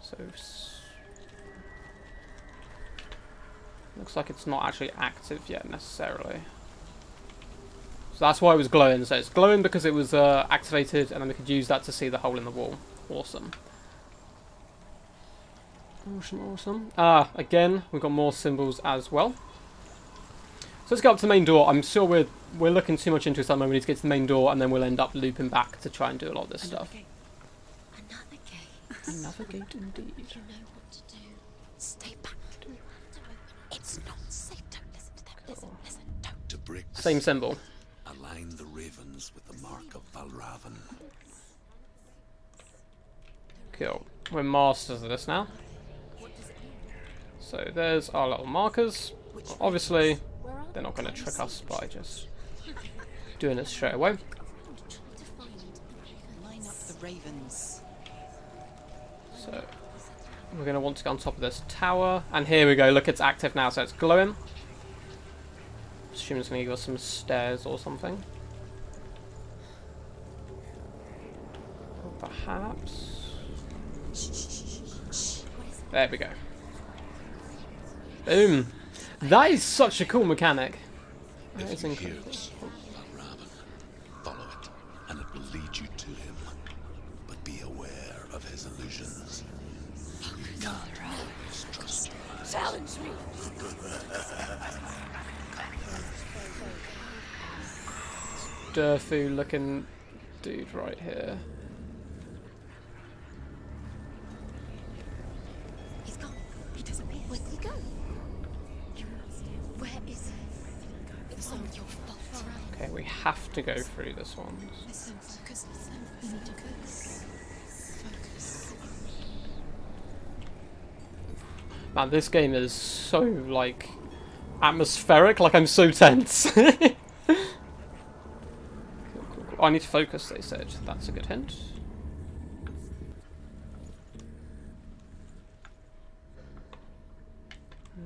So, looks like it's not actually active yet necessarily. So that's why it was glowing. So it's glowing because it was activated, and then we could use that to see the hole in the wall. Awesome. Awesome, awesome. Ah, again, we've got more symbols as well. So let's go up to the main door. I'm sure we're looking too much into it at the moment. We need to get to the main door, and then we'll end up looping back to try and do a lot of this stuff. Gate. Another gate. Another gate indeed. You know what to do. Stay back. You have to open it. It's not safe. Don't listen to them. Listen, listen. Don't. To bricks. Same symbol. Align the ravens with the mark of Valravan. Cool. We're masters of this now. So there's our little markers. Obviously, they're not going to trick us by just doing it straight away. Line up the ravens. So we're going to want to go on top of this tower. And here we go. Look, it's active now, so it's glowing. Assume it's going to give us some stairs or something. Or perhaps. There we go. Boom. That is such a cool mechanic. That is If you hear incredible. the song of Valravan, follow it, and it will lead you to him. But be aware of his illusions. You can't always trust your eyes. Challenge me. Durfu looking dude right here. He's gone. He disappeared. Where did he go? Where is he? It was all your fault. Okay, we have to go through this one. Listen, focus. Listen, focus. Focus. Man, this game is so, like, atmospheric. Like, I'm so tense. Cool, cool, cool. Oh, I need to focus, they said. That's a good hint.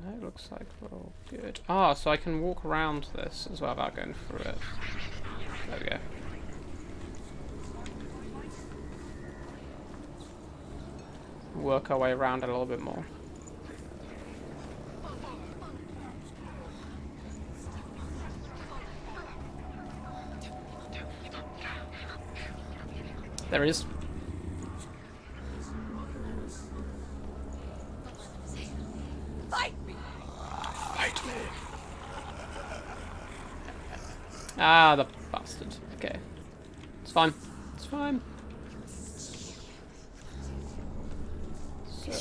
No, it looks like we're all good. Ah, so I can walk around this as well without going through it. There we go. Work our way around it a little bit more. There he is. Fight me! Fight me. Ah, the bastard. Okay. It's fine. It's fine. So,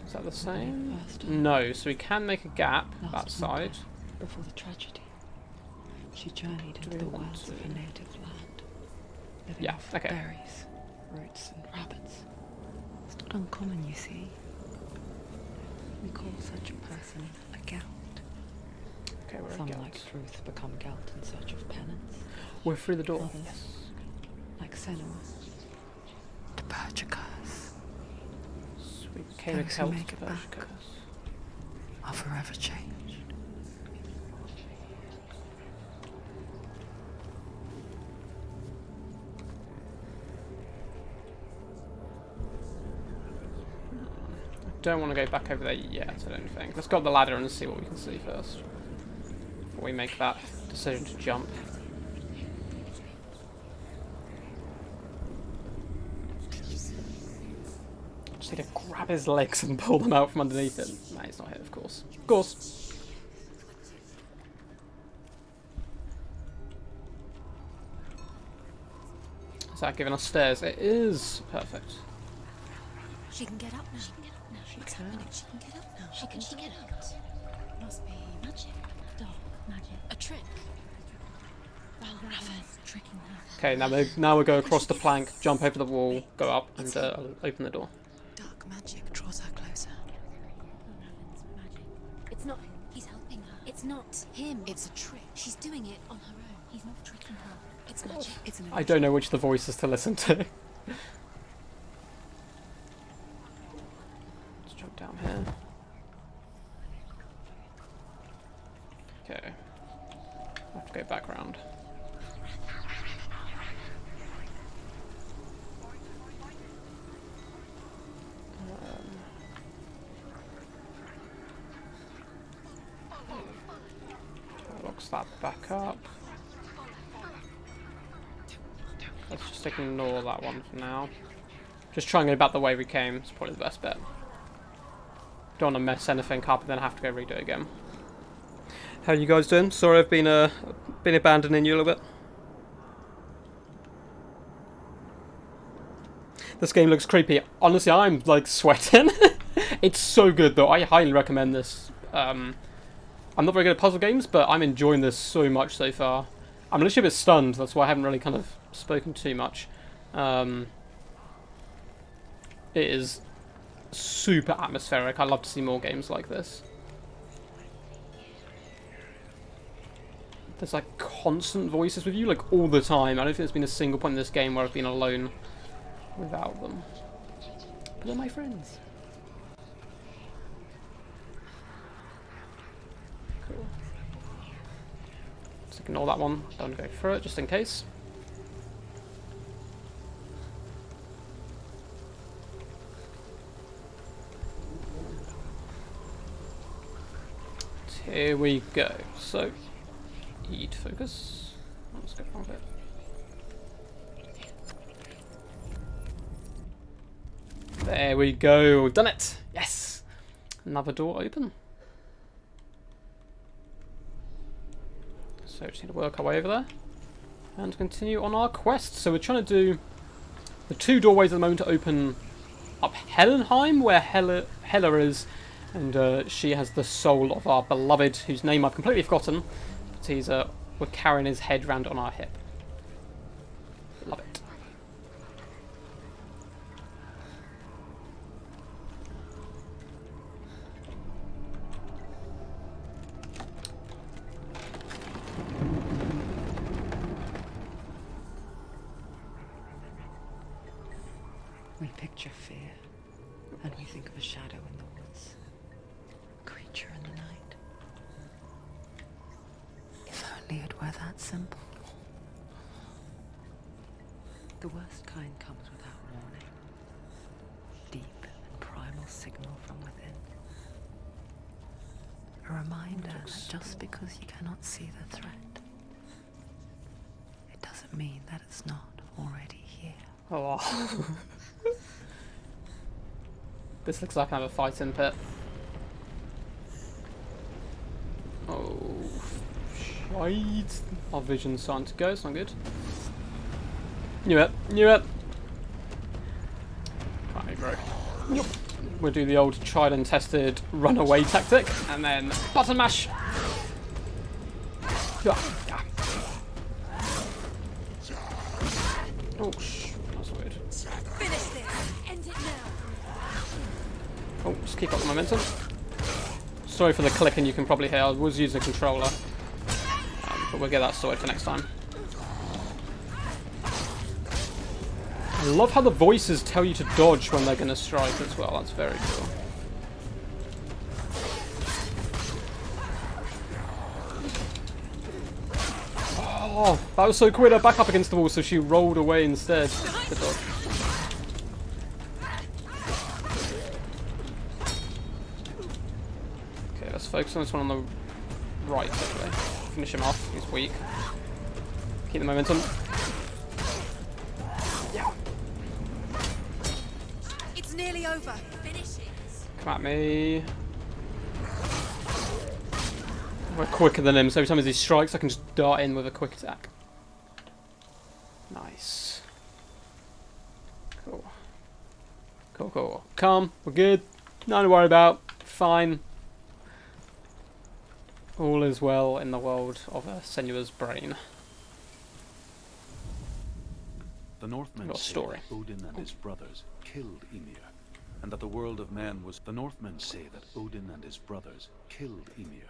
is that the same? No, so we can make a gap that side. Before the tragedy, she journeyed into the wilds of her native land, living Yeah, off okay. berries, roots, and rabbits. It's not uncommon, you see. We call such a person a gelt. Okay, we're Some, at like Gelt. Ruth, become gelt in search of penance. We're through the door. Others, like Senua, to purge a curse, So we became a Those who Celt make to it purge back. curse. are forever changed. Don't want to go back over there yet, I don't think. Let's go up the ladder and see what we can see first. Before we make that decision to jump. Just need to grab his legs and pull them out from underneath him. Nah, he's not here, of course. Of course. Is that giving us stairs? It is. Perfect. She can get up now. She can get up now. What's happening? She can get up now. How can she get up? Must be magic. Dark magic. A trick. Raven's tricking her. Okay, now we go across the plank, jump over the wall, go up, and open the door. Dark magic draws her closer. Raven's magic. It's not him. He's helping her. It's not him. It's a trick. She's doing it on her own. He's not tricking her. It's magic. It's an I don't know which of the voices to listen to. Let's jump down here. Okay. I have to go back round. Locks that back up. Let's just ignore that one for now. Just try and go back the way we came. It's probably the best bet. Don't want to mess anything up and then have to go redo it again. How you guys doing? Sorry I've been abandoning you a little bit. This game looks creepy. Honestly, I'm like sweating. It's so good though. I highly recommend this. I'm not very good at puzzle games, but I'm enjoying this so much so far. I'm literally a bit stunned. That's why I haven't really kind of spoken too much. It is super atmospheric. I love to see more games like this. There's like constant voices with you, like all the time. I don't think there's been a single point in this game where I've been alone without them. But they're my friends. Cool. Just ignore that one. Don't go through it, just in case. Here we go. So, eat focus. Let's go wrong bit. There we go. We've done it. Yes. Another door open. So just need to work our way over there and continue on our quest. So we're trying to do the two doorways at the moment to open up Hellenheim, where Hela is. And she has the soul of our beloved, whose name I've completely forgotten. But he's, we're carrying his head round on our hip. Love it. We picture fear, and we think of a shadow in the woods, a creature in the night. If only it were that simple. The worst kind comes without warning. Deep and primal signal from within. A reminder that just because you cannot see the threat, it doesn't mean that it's not already here. Oh. This looks like another fighting pit. Oh, shite. Our vision's starting to go, it's not good. Knew it, knew it. Right, bro. Yep. We'll do the old tried and tested runaway tactic, and then button mash. Yeah. Oh, that's weird. Finish this. End it now. Oh, just keep up the momentum. Sorry for the clicking, you can probably hear. I was using a controller, but we'll get that sorted for next time. I love how the voices tell you to dodge when they're going to strike as well. That's very cool. Oh, that was so cool. Her back up against the wall, so she rolled away instead to dodge. Okay, let's focus on this one on the right, actually. Finish him off. He's weak. Keep the momentum. Yeah. It's nearly over. Finish it. Come at me. We're quicker than him, so every time he strikes, I can just dart in with a quick attack. Nice. Cool. Cool, cool. Calm. We're good. Nothing to worry about. Fine. All is well in the world of Senua's brain. The Northmen Got a say story. that Odin and his brothers killed Ymir, and that the world of men was... The Northmen say that Odin and his brothers killed Ymir,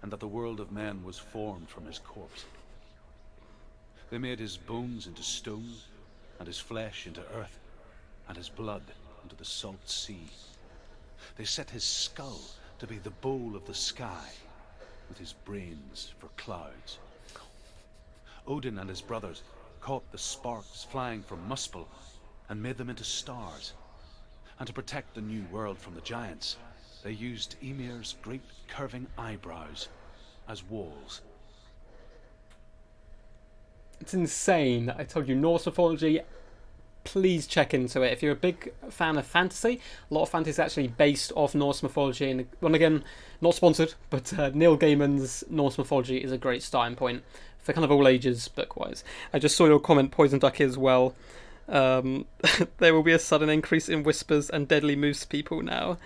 and that the world of men was formed from his corpse. They made his bones into stone, and his flesh into earth, and his blood into the salt sea. They set his skull to be the bowl of the sky, with his brains for clouds. Odin and his brothers caught the sparks flying from Muspel and made them into stars. And to protect the new world from the giants, they used Ymir's great curving eyebrows as walls. It's insane. I told you, Norse mythology, please check into it. If you're a big fan of fantasy, a lot of fantasy is actually based off Norse mythology. And well, again, not sponsored, but Neil Gaiman's Norse mythology is a great starting point for kind of all ages, book-wise. I just saw your comment, Poison Ducky, as well. There will be a sudden increase in whispers and deadly moose people now.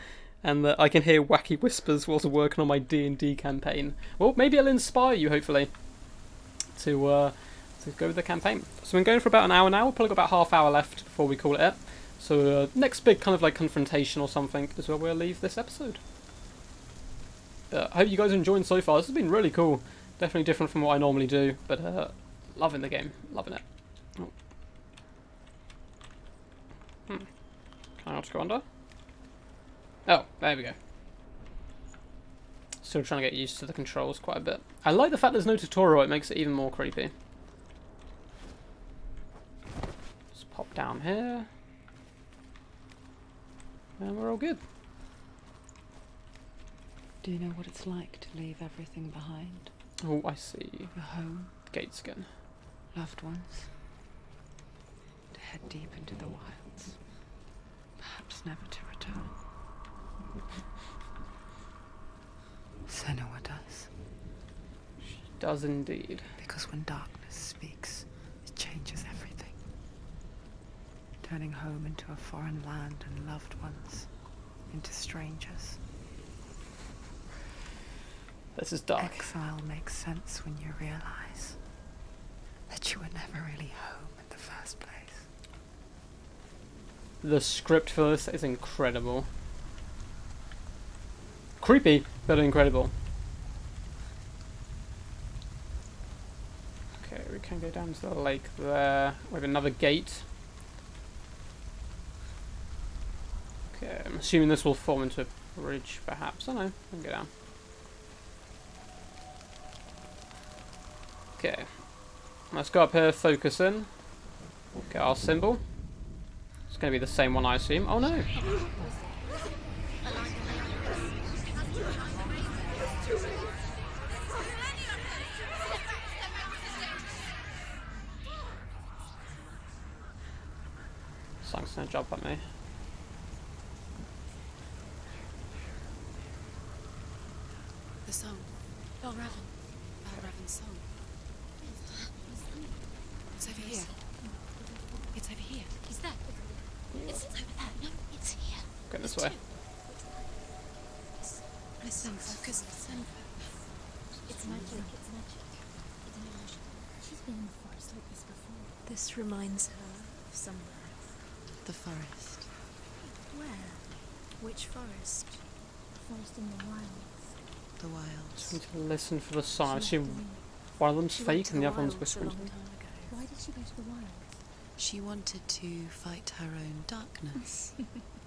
And I can hear wacky whispers whilst working on my D&D campaign. Well, maybe it'll inspire you, hopefully, to go with the campaign. So we're going for about an hour now. We've probably got about half hour left before we call it up. So next big kind of like confrontation or something is where we'll leave this episode. I hope you guys are enjoying so far. This has been really cool. Definitely different from what I normally do, but loving the game. Loving it. Oh. Can I not go under? Oh, there we go. Still trying to get used to the controls quite a bit. I like the fact there's no tutorial, it makes it even more creepy. Just pop down here. And we're all good. Do you know what it's like to leave everything behind? Oh, I see. Your home, Gates again. loved ones. To head deep into the wilds. Perhaps never to return. Senua does. She does indeed. Because when darkness speaks, it changes everything. Turning home into a foreign land and loved ones into strangers. This is dark. Exile makes sense when you realize that you were never really home in the first place. The script for this is incredible. Creepy, but incredible. Okay, we can go down to the lake there. We have another gate. Okay, I'm assuming this will form into a bridge, perhaps. I don't know. We can go down. Okay. Let's go up here, focus in. Get our symbol. It's going to be the same one, I assume. Oh no! Something's gonna jump at me. The song. Belraven's song. It's over here. It's over here. He's there. It's over there. No, it's here. Go this way. Listen, focus. Listen. It's magic. It's magic. It's an illusion. She's been in the forest like this before. This reminds her of somewhere. The forest. Where? Which forest? The forest in the wilds. The wilds. Need to listen for the sign. I assume one of them's fake and the other one's whispering to me. Why did she go to the wilds? She wanted to fight her own darkness.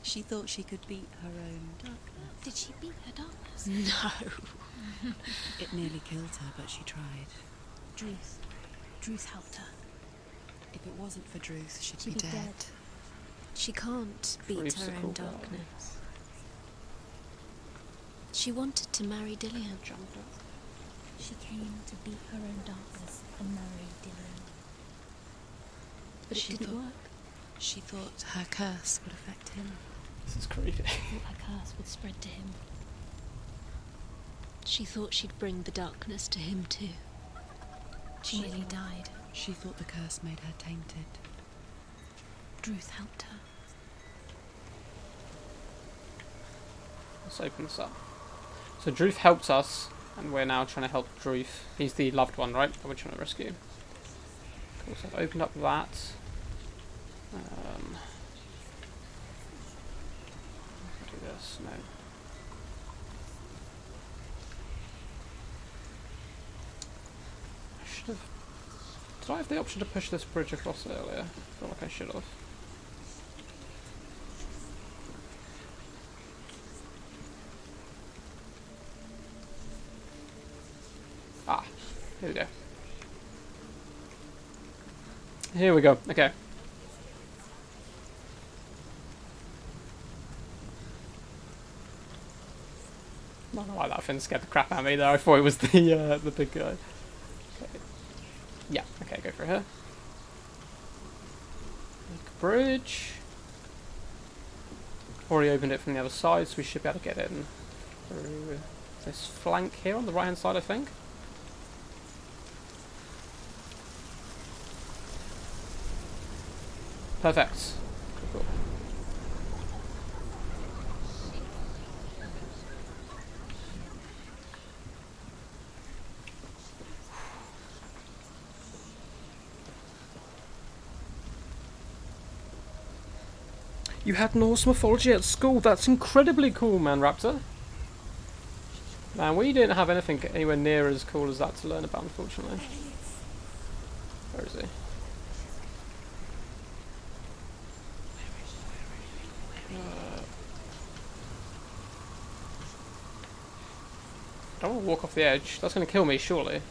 She thought she could beat her own darkness. Did she beat her darkness? No. It nearly killed her, but she tried. Druth. Druth helped her. If it wasn't for Druth, she'd She'd be dead. She can't beat Druth's her a own cool guy. darkness. She wanted to marry Dillian. She came to beat her own darkness and marry Dillian. But She it didn't thought- work. She thought her curse would affect him. This is creepy. Thought her curse would spread to him. She thought she'd bring the darkness to him too. She nearly died. She thought the curse made her tainted. Druth helped her. Let's open this up. So Druth helps us, and we're now trying to help Druth. He's the loved one, right? That we're trying to rescue. Cool, so I've opened up that. Do this, no. I should have... Did I have the option to push this bridge across earlier? I feel like I should have. Ah, here we go. Here we go, okay. I don't know why that thing scared the crap out of me there. I thought it was the big guy. Okay. Yeah, okay, go for her. Make a bridge. Already opened it from the other side, so we should be able to get in through this flank here on the right hand side, I think. Perfect. Cool. You had Norse mythology at school. That's incredibly cool, man, Raptor. Man, we didn't have anything anywhere near as cool as that to learn about, unfortunately. Where is he? I don't want to walk off the edge. That's going to kill me, surely.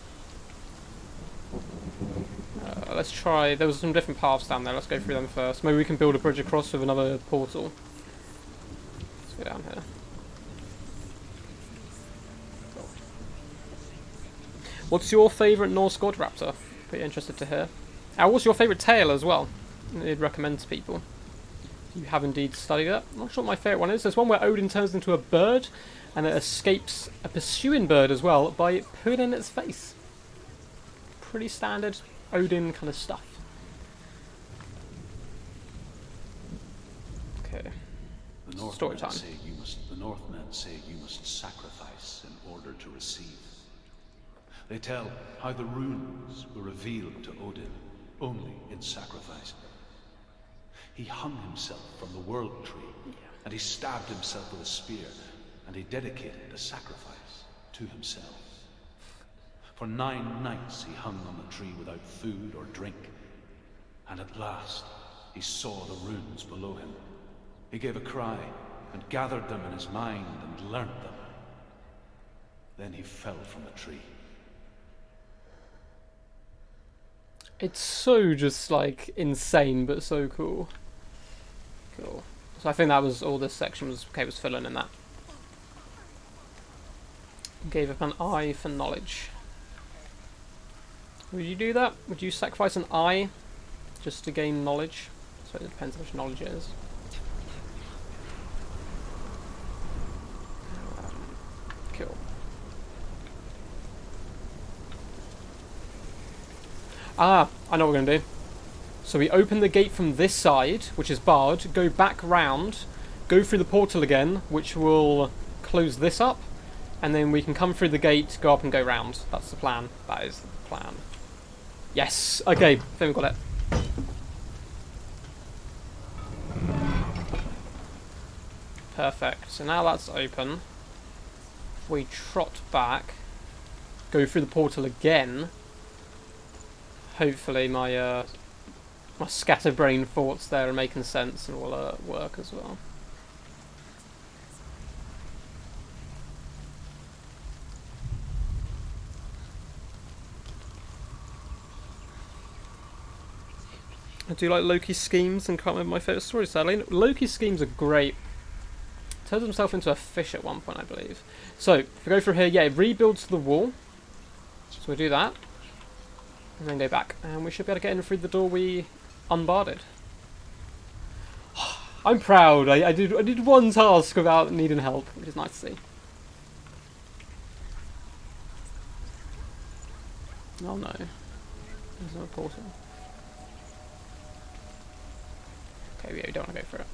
Let's try... There was some different paths down there. Let's go through them first. Maybe we can build a bridge across with another portal. Let's go down here. Cool. What's your favourite Norse god, Raptor? Pretty interested to hear. What's your favourite tale as well? I'd recommend to people. You have indeed studied it. I'm not sure what my favourite one is. There's one where Odin turns into a bird and it escapes a pursuing bird as well by putting in its face. Pretty standard Odin kind of stuff. Okay. The Story Northmen time. say you must sacrifice in order to receive. They tell how the runes were revealed to Odin only in sacrifice. He hung himself from the world tree, and he stabbed himself with a spear, and he dedicated the sacrifice to himself. For 9 nights he hung on the tree without food or drink, and at last he saw the runes below him. He gave a cry and gathered them in his mind and learnt them. Then he fell from the tree. It's so just like insane, but so cool. Cool. So I think that was all this section was filling in that. Gave up an eye for knowledge. Would you do that? Would you sacrifice an eye just to gain knowledge? That's suppose it depends how much knowledge it is. Cool. Ah, I know what we're going to do. So we open the gate from this side, which is barred, go back round, go through the portal again, which will close this up, and then we can come through the gate, go up and go round. That's the plan. That is the plan. Yes! Okay, I think we got it. Perfect. So now that's open. We trot back, go through the portal again. Hopefully my my scatterbrain thoughts there are making sense and will work as well. I do like Loki's schemes and can't remember my favourite story, sadly. Loki's schemes are great. Turns himself into a fish at one point, I believe. So, if we go through here, yeah, it rebuilds the wall. So we do that. And then go back. And we should be able to get in through the door we unbarred. I'm proud. I did one task without needing help, which is nice to see. Oh no. There's no portal. Okay, yeah, we don't want to go for it.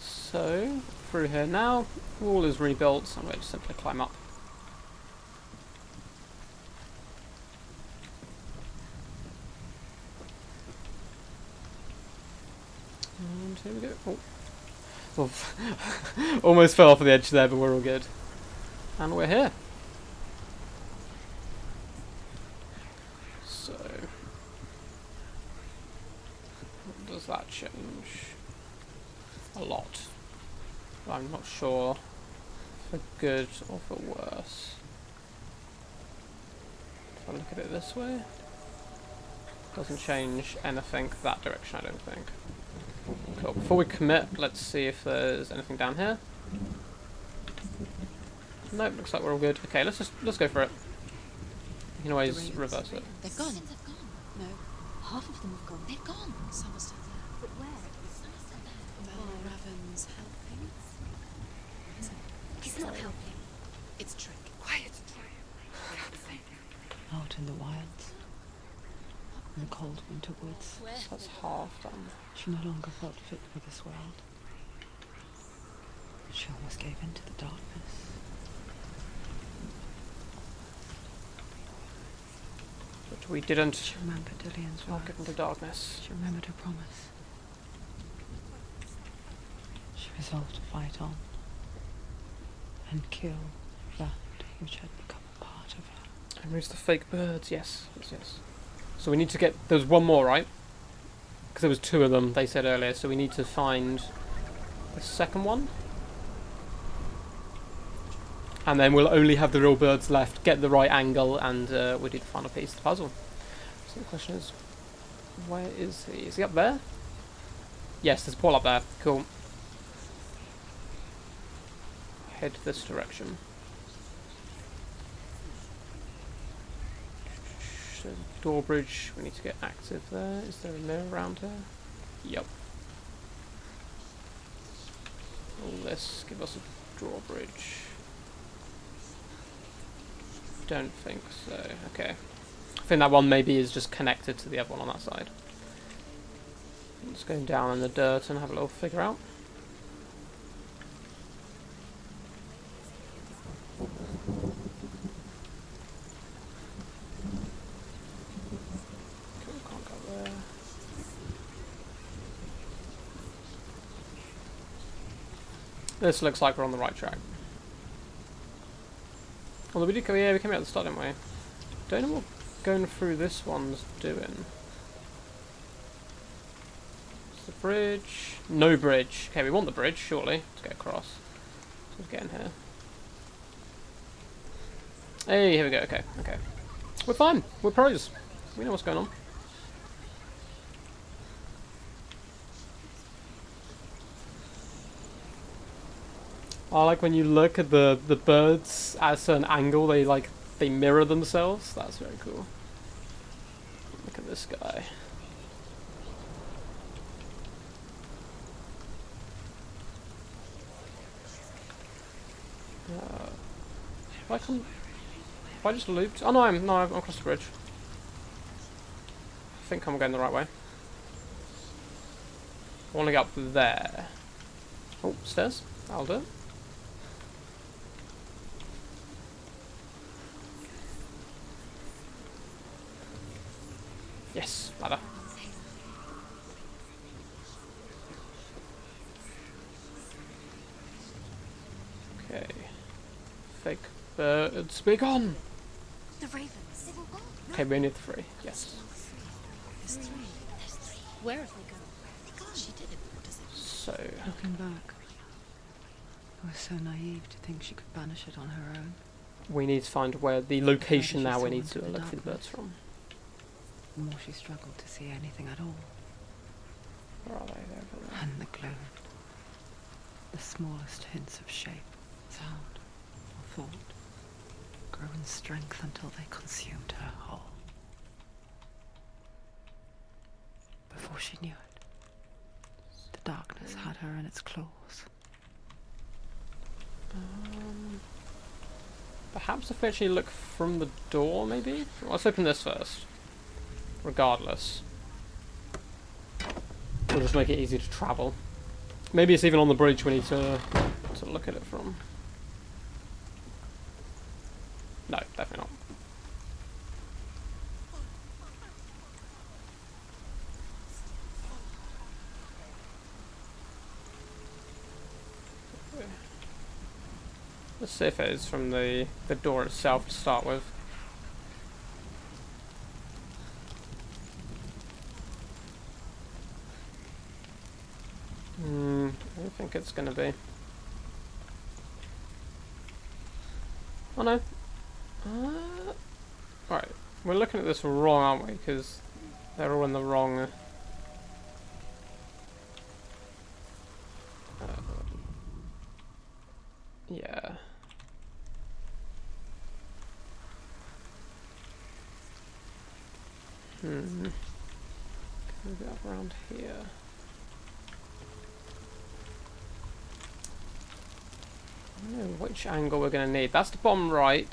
So, through here now, wall is rebuilt, so I'm going to simply climb up. And here we go. Oh. Oh. Almost fell off the edge there, but we're all good. And we're here. So, what does that change? A lot. I'm not sure for good or for worse. If I look at it this way, doesn't change anything that direction, I don't think. Cool. Before we commit, let's see if there's anything down here. Nope, looks like we're all good. Okay, let's go for it. You can always reverse it. They've gone. They've gone. No. Half of them have gone. They've gone. Some are still there. But where? Some are still there. Mel Raven's helping. He's not helping. It's trick. Quiet. Out in the wilds. In the cold winter woods. Where? That's half done. She no longer felt fit for this world. She almost gave in to the darkness. But we didn't. She remembered Dillian's Not get words. into darkness. She remembered her promise. She resolved to fight on and kill that which had become a part of her. And there's the fake birds. Yes, yes, yes. So we need to get. There's one more, right? Because there was two of them. They said earlier. So we need to find the second one. And then we'll only have the real birds left, get the right angle, and we'll do the final piece of the puzzle. So the question is, where is he? Is he up there? Yes, there's a portal up there. Cool. Head this direction. So door bridge, we need to get active there. Is there a mirror around here? Yep. All this, give us a drawbridge. Don't think so. Okay. I think that one maybe is just connected to the other one on that side. Let's go down in the dirt and have a little figure out. Cool, can't go there. This looks like we're on the right track. Although we did go, yeah, we came out at the start, didn't we? Don't know what going through this one's doing. It's the bridge. No bridge. Okay, we want the bridge, surely, to get across. So let's get in here. Hey, here we go. Okay, okay. We're fine. We're pros. We know what's going on. I like when you look at the birds at a certain angle, they mirror themselves. That's very cool. Look at this guy. If I just looped. Oh no, I'm across the bridge. I think I'm going the right way. I want to get up there. Oh, stairs. I'll do it. Yes, ladder. Okay. Fake birds, be gone! The ravens. Okay, we need 3. Yes. There's 3. There's 3. Where have they gone? She did it. Does it? So, Looking back, I was so naive to think she could banish it on her own. we need to find where the location Where did now she we need soar to into the look for the birds darkness? from. The more she struggled to see anything at all. Where are they? They're over there. And the glow. The smallest hints of shape, sound, or thought grew in strength until they consumed her whole. Before she knew it, the darkness had her in its claws. Perhaps if we actually look from the door, maybe? Let's open this first. Regardless. We'll just make it easy to travel. Maybe it's even on the bridge we need to look at it from. No, definitely not. Let's see if it is from the door itself to start with. I don't think it's gonna be. Oh no. Right, we're looking at this wrong, aren't we? Because they're all in the wrong. Yeah. Can we get up around here? I don't know which angle we're going to need. That's the bottom right.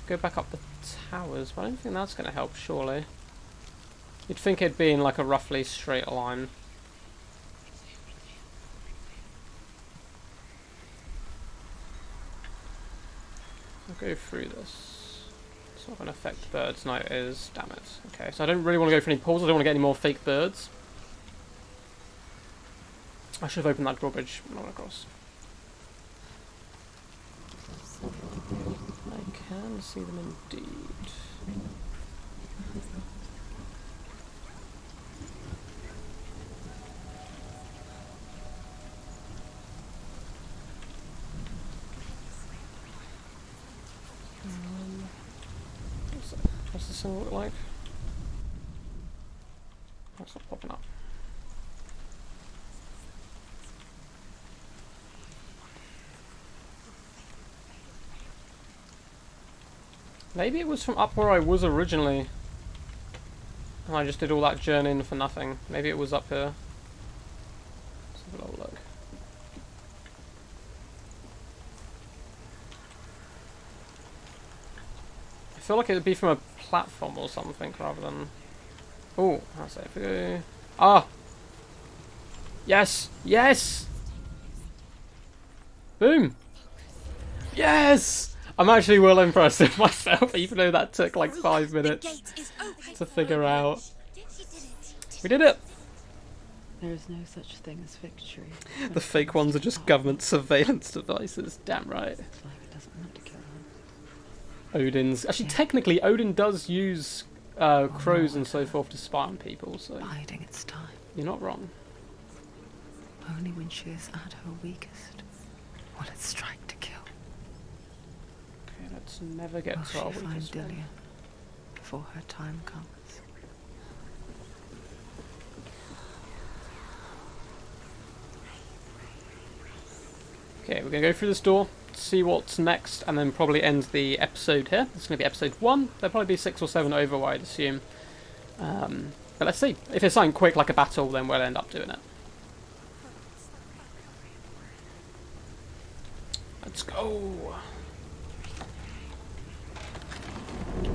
Go back up the towers, but I don't think that's going to help, surely. You'd think it'd be in like a roughly straight line. I'll go through this. It's not going to affect birds. No, it is. Damn it. Okay, so I don't really want to go for any pulls. I don't want to get any more fake birds. I should have opened that drawbridge when I went across. I can see them indeed. What's this thing look like? That's not popping up. Maybe it was from up where I was originally. And I just did all that journeying for nothing. Maybe it was up here. Let's have a little look. I feel like it would be from a platform or something rather than... Oh, that's it. If we go... Ah! Yes! Yes! Boom! Yes! I'm actually well impressed with myself, even though that took like 5 minutes to figure out. We did it! There is no such thing as victory. The fake ones are just government surveillance devices. Damn right. It's like it doesn't want to kill them. Odin's... Actually, technically, Odin does use crows and so forth to spy on people, so... Biding its time. You're not wrong. Only when she is at her weakest will it strike to kill. Okay, let's never get Will to she our find weakest one. Dillion before her time comes? Okay, we're going to go through this door, see what's next, and then probably end the episode here. It's going to be episode 1. There'll probably be 6 or 7 over, I'd assume. But let's see. If it's something quick like a battle, then we'll end up doing it. Let's go.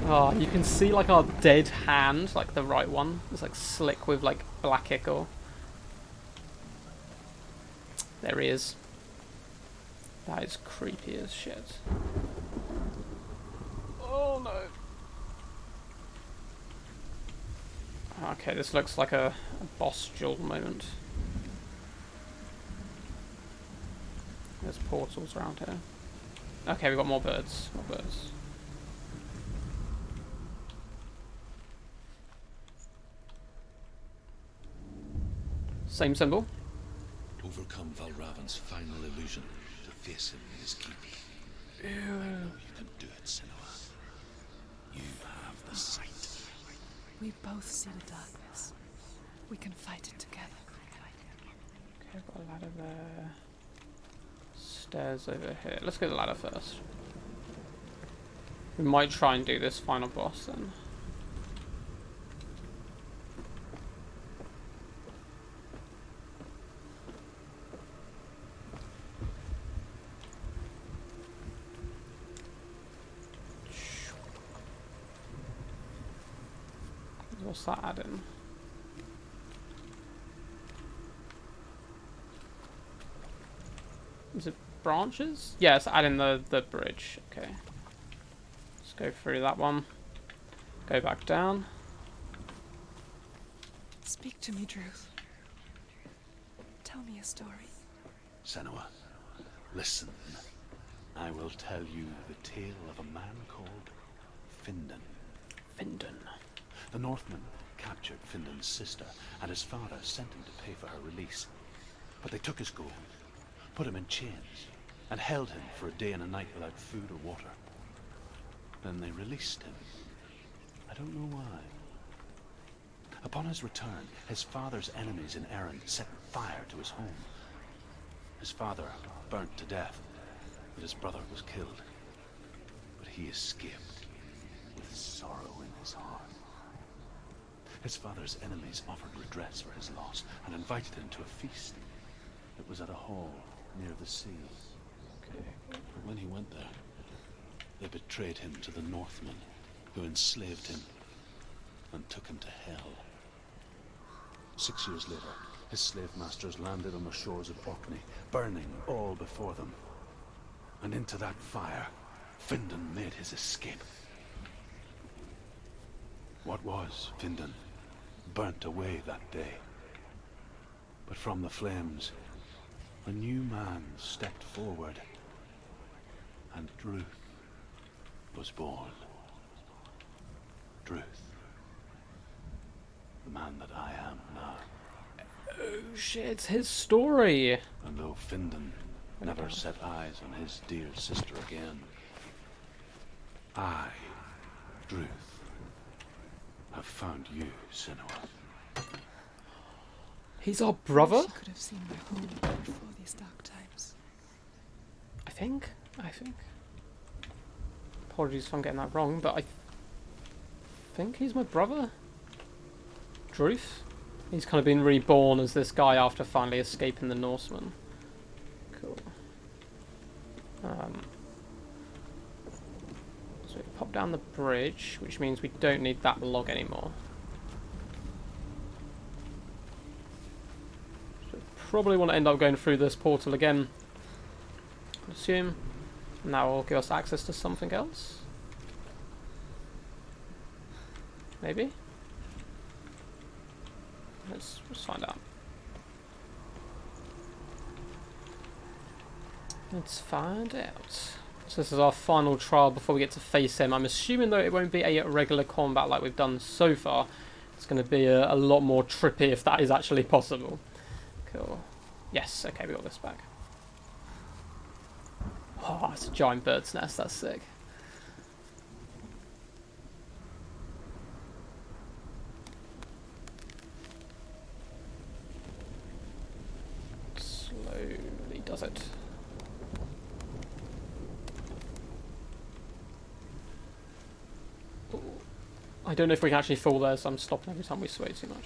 Oh, you can see like our dead hand, like the right one. It's like slick with like black ichor. There he is. That is creepy as shit. Oh no. Okay, this looks like a boss duel moment. There's portals around here. Okay, we've got more birds. More birds. Same symbol. Overcome Valravan's final illusion to face him in his keep. I know you can do it, Senua. You have the sight. We both see the darkness. We can fight it together. Okay, I've got a ladder there. Stairs over here. Let's go to the ladder first. We might try and do this final boss then. What's that adding? Is it branches? Yeah, it's adding the bridge. Okay. Let's go through that one. Go back down. Speak to me, Druth. Tell me a story. Senua, listen. I will tell you the tale of a man called Findan. Findan. The Northmen captured Findan's sister, and his father sent him to pay for her release. But they took his gold, put him in chains, and held him for a day and a night without food or water. Then they released him. I don't know why. Upon his return, his father's enemies in Erin set fire to his home. His father burnt to death, but his brother was killed. But he escaped with sorrow in his heart. His father's enemies offered redress for his loss and invited him to a feast. It was at a hall near the sea. Okay. But when he went there, they betrayed him to the Northmen, who enslaved him and took him to hell. 6 years later, his slave masters landed on the shores of Orkney, burning all before them. And into that fire, Findan made his escape. What was Findan burnt away that day. But from the flames, a new man stepped forward, and Druth was born. Druth, the man that I am now. Oh shit, it's his story. And though Findan never set eyes on his dear sister again, I, Druth, have found you, Senua. He's our brother? She could have seen my home before these dark times. I think. Apologies if I'm getting that wrong, but I think he's my brother? Druth? He's kind of been reborn as this guy after finally escaping the Norsemen. Cool. So we pop down the bridge, which means we don't need that log anymore. So probably want to end up going through this portal again, I assume. And that will give us access to something else. Maybe? Let's find out. Let's find out. So this is our final trial before we get to face him. I'm assuming though it won't be a regular combat like we've done so far. It's going to be a lot more trippy if that is actually possible. Cool. Yes, okay, we got this back. Oh, it's a giant bird's nest, that's sick. Slowly does it. I don't know if we can actually fall there, so I'm stopping every time we sway too much.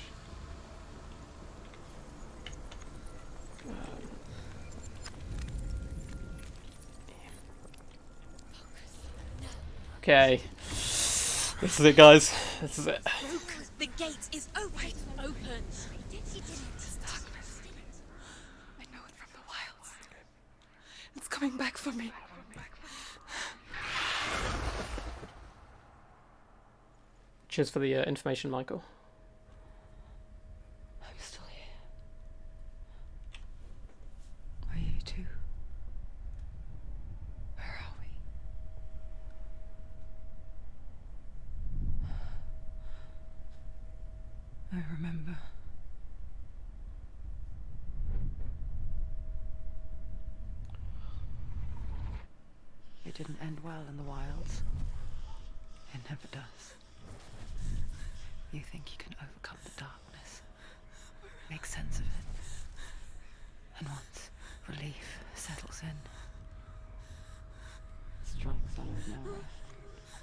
Okay. This is it, guys. This is it. The gate is open. Open. She did it. Darkness. I know it from the wilds. It's coming back for me. Cheers for the information, Michael. I'm still here. Are you too? Where are we? I remember. It didn't end well in the wilds. It never does. You think you can overcome the darkness, make sense of it, and once relief settles in, it strikes out of nowhere,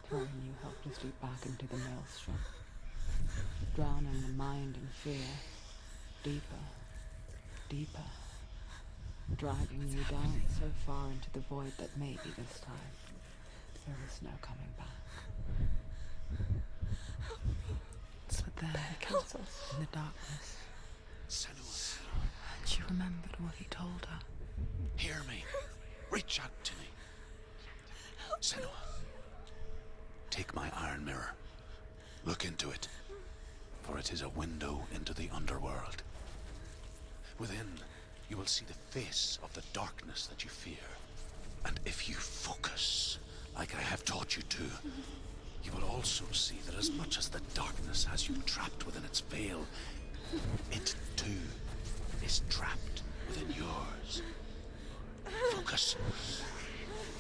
throwing you helplessly back into the maelstrom, drowning the mind in fear, deeper, deeper, dragging you down so far into the void that maybe this time there is no coming back. But there, in the darkness, Senua, she remembered what he told her. hear me. Reach out to me. Senua, take my iron mirror. Look into it, for it is a window into the underworld. Within, you will see the face of the darkness that you fear. And if you focus, like I have taught you to, you will also see that as much as the darkness has you trapped within its veil, it too is trapped within yours. Focus.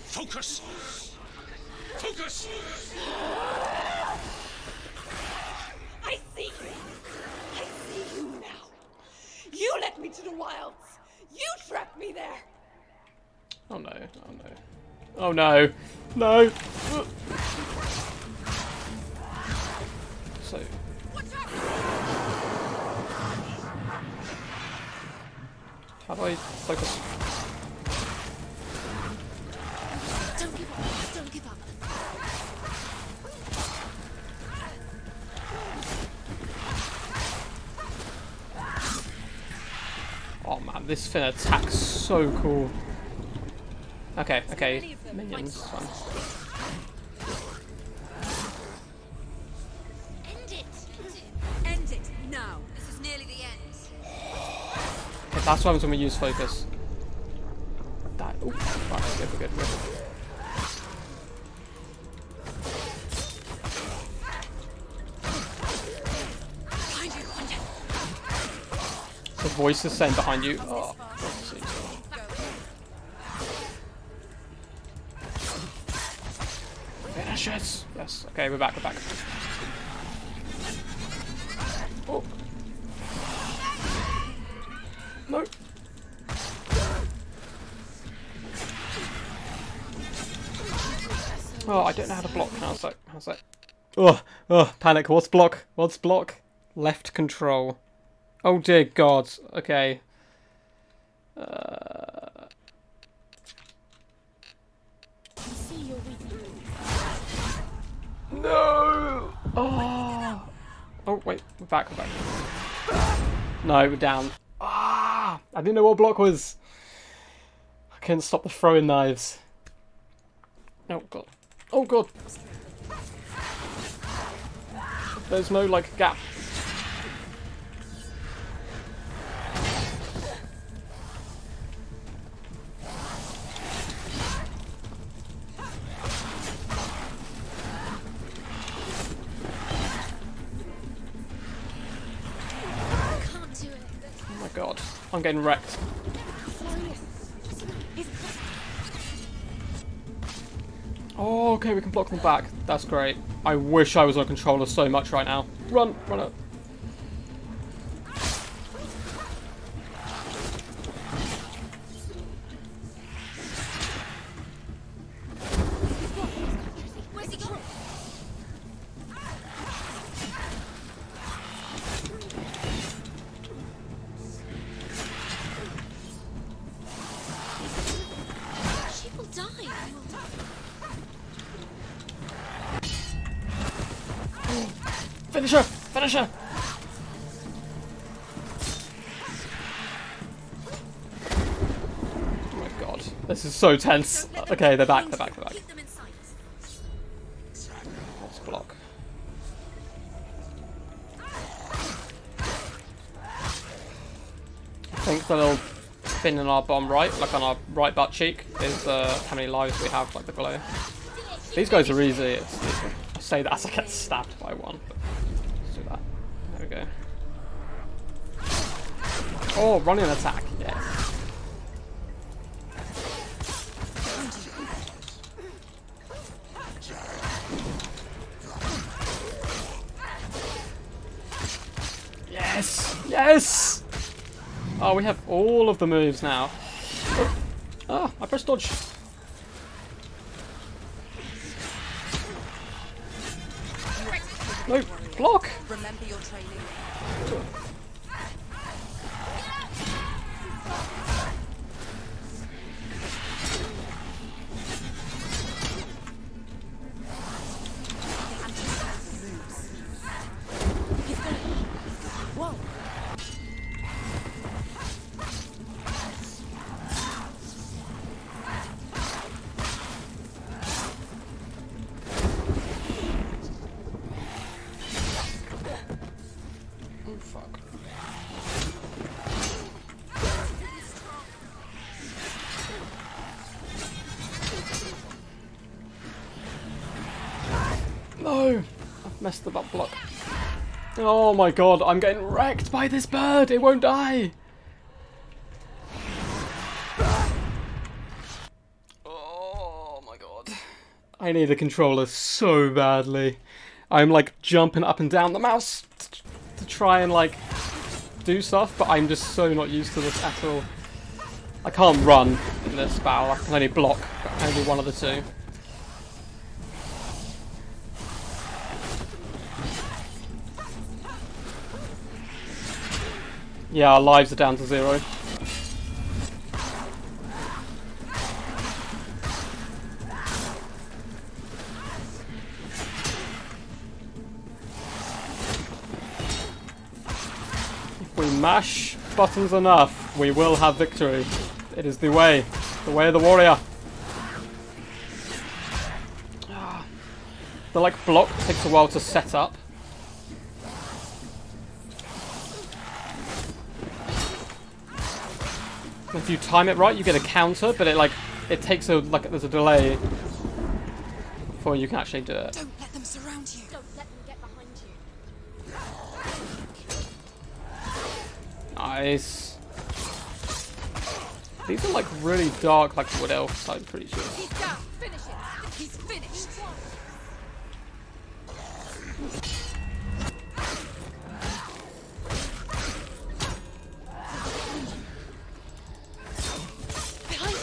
Focus! Focus! I see you! I see you now! You led me to the wilds! You trapped me there! Oh no, oh no. Oh no! No! So... How do I focus? Don't give up. Don't give up. Oh man, this fin attack's so cool. Okay, okay. Minions, fun. End it. End it now. This is nearly the end. Okay, that's what happens when we use focus. That. Ooh, right, we're good, we're good. Behind you, one day. The voice is saying behind you. Oh, yes, yes. Okay, we're back, we're back. Oh. No. Oh, I don't know how to block. How's that? How's that? Oh, oh, panic. What's block? What's block? Left control. Oh dear God. Okay. No! Oh! Oh, wait. We're back, we're back. No, we're down. Ah! I didn't know what block was. I couldn't stop the throwing knives. Oh God. Oh God. There's no, like, gap. Oh my God. I'm getting wrecked. Oh, okay, we can block them back. That's great. I wish I was on controller so much right now. Run, run up. Where's he gone? Finish her! Finish her! Oh my god. This is so tense. Okay, they're back, they're back, they're back. Keep them in sight. Let's block. I think the little fin in our bomb right, like on our right butt cheek, is how many lives we have, like the glow. These guys are easy. I say that as I get stabbed by one. But let's do that. There we go. Oh, running attack. Yes. Yes! Yes! Oh, we have all of the moves now. Oh, I pressed dodge. No, block! Remember your training. Whoa. Oh, fuck. No! I've messed the butt block. Oh my god, I'm getting wrecked by this bird! It won't die! Oh my god. I need a controller so badly. I'm like jumping up and down the mouse to try and like do stuff, but I'm just so not used to this at all. I can't run in this battle, I can only block, but only one of the two. Yeah, our lives are down to 0. If we mash buttons enough, we will have victory. It is the way of the warrior. The like block takes a while to set up. If you time it right, you get a counter, but it takes there's a delay before you can actually do it. Don't let them surround you. Don't let them get behind you. Nice. These are like really dark, like wood elves, I'm pretty sure. He's down. Finish it. He's finished. Behind you.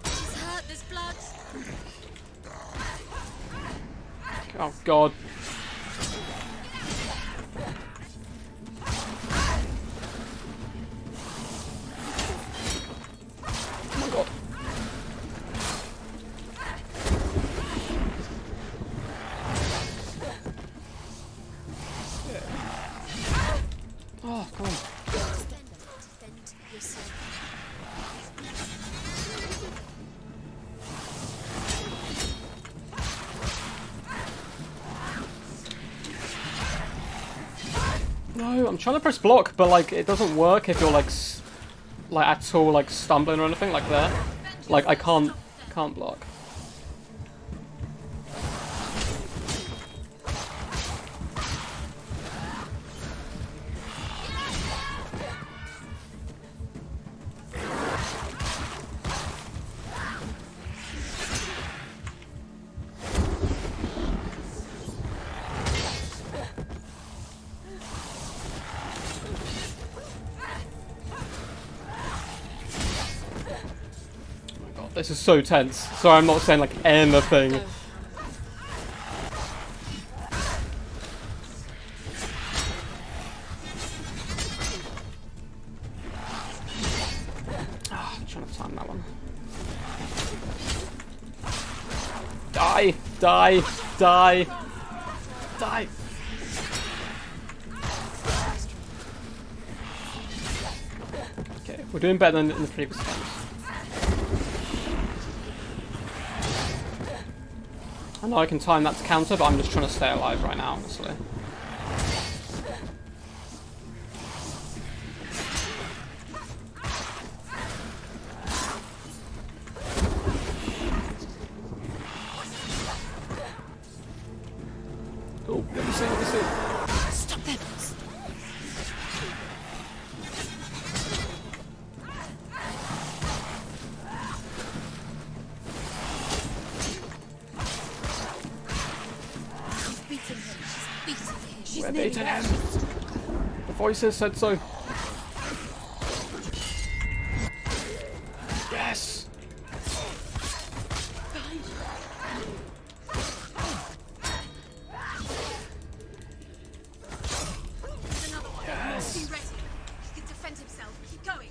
She's hurt. There's blood. Oh god. Oh my god. Oh, come on. Defend yourself. No, I'm trying to press block, but like it doesn't work if you're like at all like stumbling or anything like that. Like I can't block. This is so tense. Sorry, I'm not saying like anything. trying to time that one. Die! Die! Die! Die! Okay, we're doing better than in the previous times. I know I can time that to counter, but I'm just trying to stay alive right now, honestly. Oh, let me see, let me see. Stop them! She's beating him. She's beating him. She's We're nearly beating there. him. The voices said so. Yes! Behind you. There's another one. Yes. Be ready. He can defend himself. Keep going.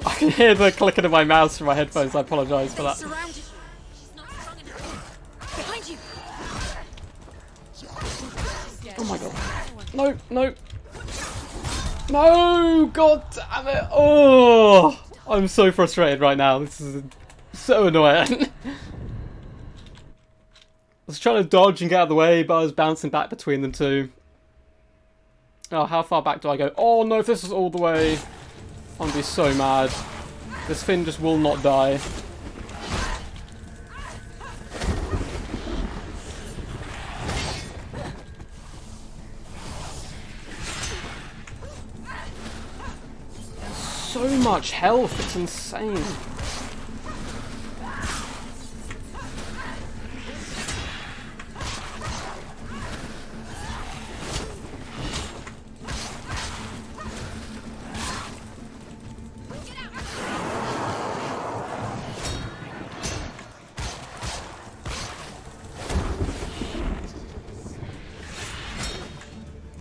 I can hear the clicking of my mouse from my headphones. I apologise for They that. surrounded you. She's not strong enough. Behind you. Oh my god. No, no. No! God damn it. Oh! I'm so frustrated right now. This is so annoying. I was trying to dodge and get out of the way, but I was bouncing back between them two. Oh, how far back do I go? Oh no, if this is all the way, I'm gonna be so mad. This Finn just will not die. So much health, it's insane.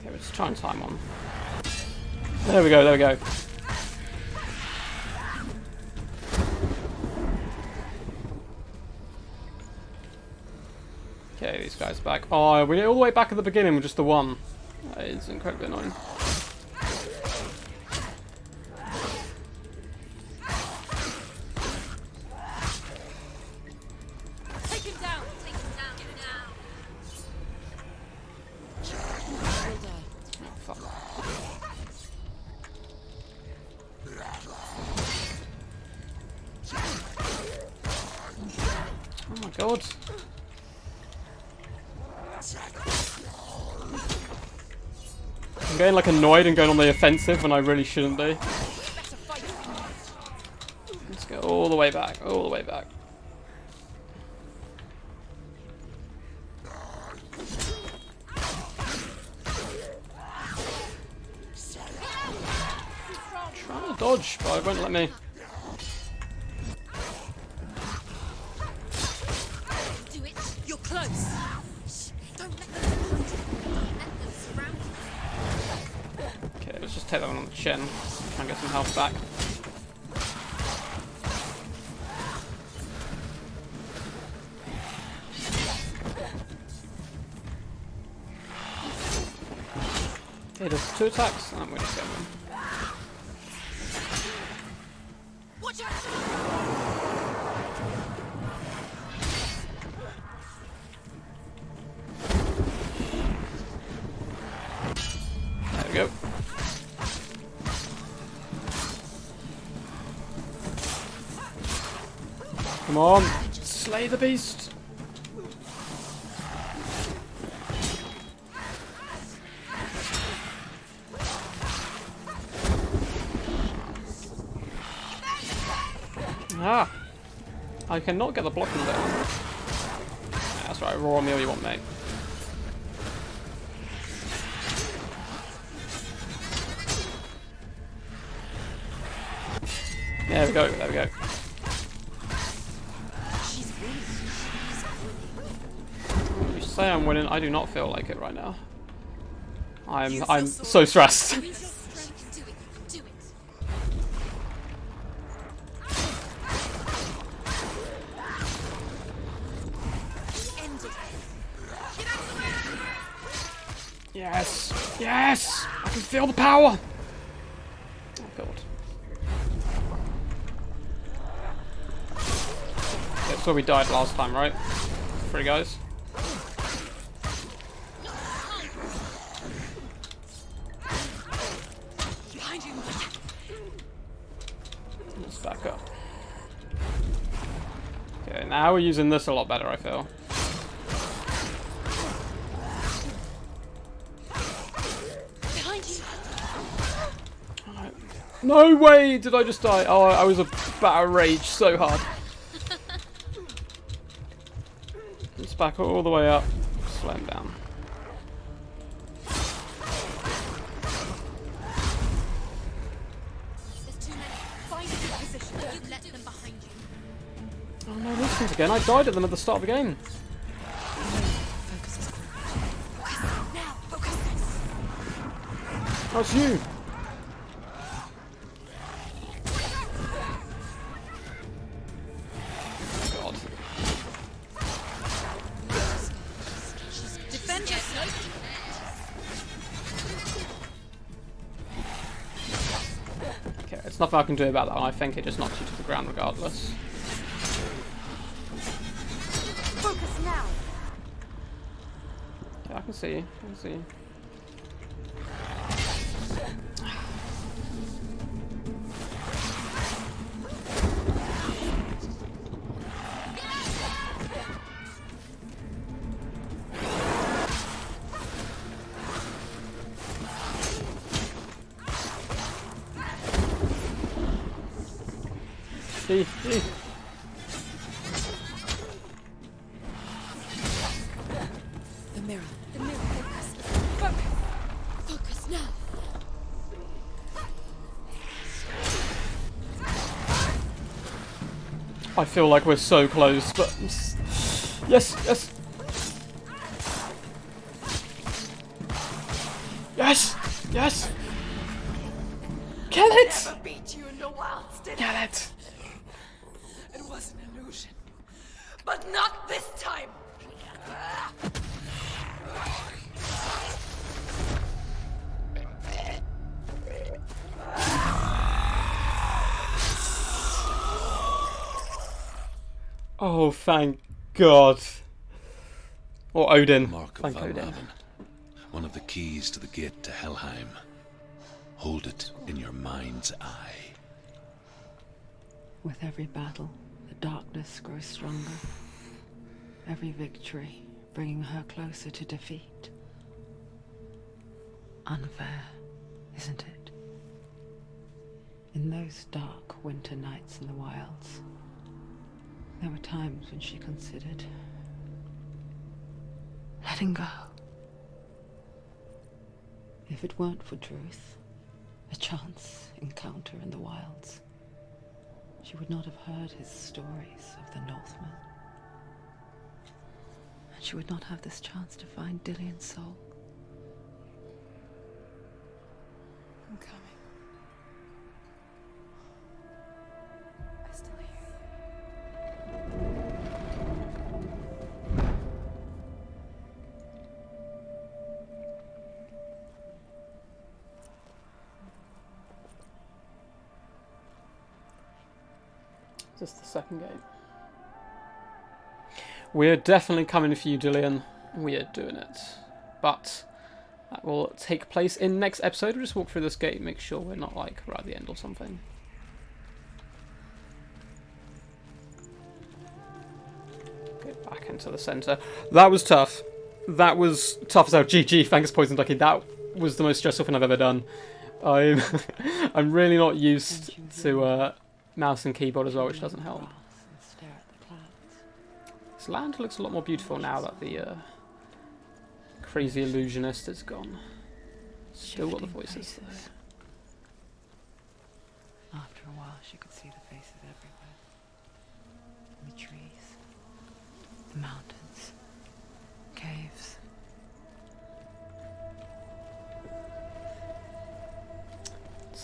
Okay, let's try and time on. There we go, there we go. Okay, these guys are back. Oh, we're all the way back at the beginning with just the one. That is incredibly annoying. Take him down. Take him down. Get him down. Oh, fuck. Oh my god. I'm getting like annoyed and going on the offensive when I really shouldn't be. Let's go all the way back, all the way back. Trying to dodge, but it won't let me. Do it. You're close. Shh. Don't let them behind you. Let them surround you. Okay, let's just take that one on the chin. Try and get some health back. Okay, there's 2 attacks. I'm going to get one. Watch out. There we go. Come on, slay the beast. Ah, I cannot get the blocking down. Yeah, that's right, raw meal you want, mate. There we go, there we go. She's winning. She's winning. You say I'm winning, I do not feel like it right now. I'm so stressed. Use your strength. Do it. Do it. End it. Yes! Yes! I can feel the power! Oh god. That's where we died last time, right? 3 guys. Behind you. Let's back up. Okay, now we're using this a lot better, I feel. Behind you. No way did I just die. Oh, I was about to rage so hard. Let's back all the way up. Slow him down. There's too many. Find a good position. You let them behind you. Oh no, these things again. I died at them at the start of the game. Focus is correct. Now, focus. That's you. God. Defend yourself. Okay, it's nothing I can do about that one. I think it just knocks you to the ground regardless. Focus now. Yeah, I can see you. I can see you. See. The mirror. The mirror. Focus. Focus. Focus now. I feel like we're so close, but yes, yes, yes, yes. Kill it! Never beat you in the wilds, did Kill I? it! It was an illusion. But not this time. Oh, thank God. Or Odin. Mark of Thank Odin. Valravn, one of the keys to the gate to Helheim. Hold it in your mind's eye. With every battle, the darkness grows stronger. Every victory bringing her closer to defeat. Unfair, isn't it? In those dark winter nights in the wilds, there were times when she considered letting go. If it weren't for truth, a chance encounter in the wilds, she would not have heard his stories of the Northmen. And she would not have this chance to find Dillion's soul. I'm coming. I still hear you. Is this the second game? We're definitely coming for you, Dillian. We are doing it. But that will take place in next episode. We'll just walk through this gate, make sure we're not like right at the end or something. Get back into the centre. That was tough. That was tough as hell. GG, thanks Poison Ducky. That was the most stressful thing I've ever done. I'm I'm really not used to mouse and keyboard as well, which doesn't help. And stare at the clouds. This land looks a lot more beautiful now that the crazy illusionist is gone. Still got the Shifting voices though. faces. After a while, she could see the faces everywhere. The trees, the mountains, caves.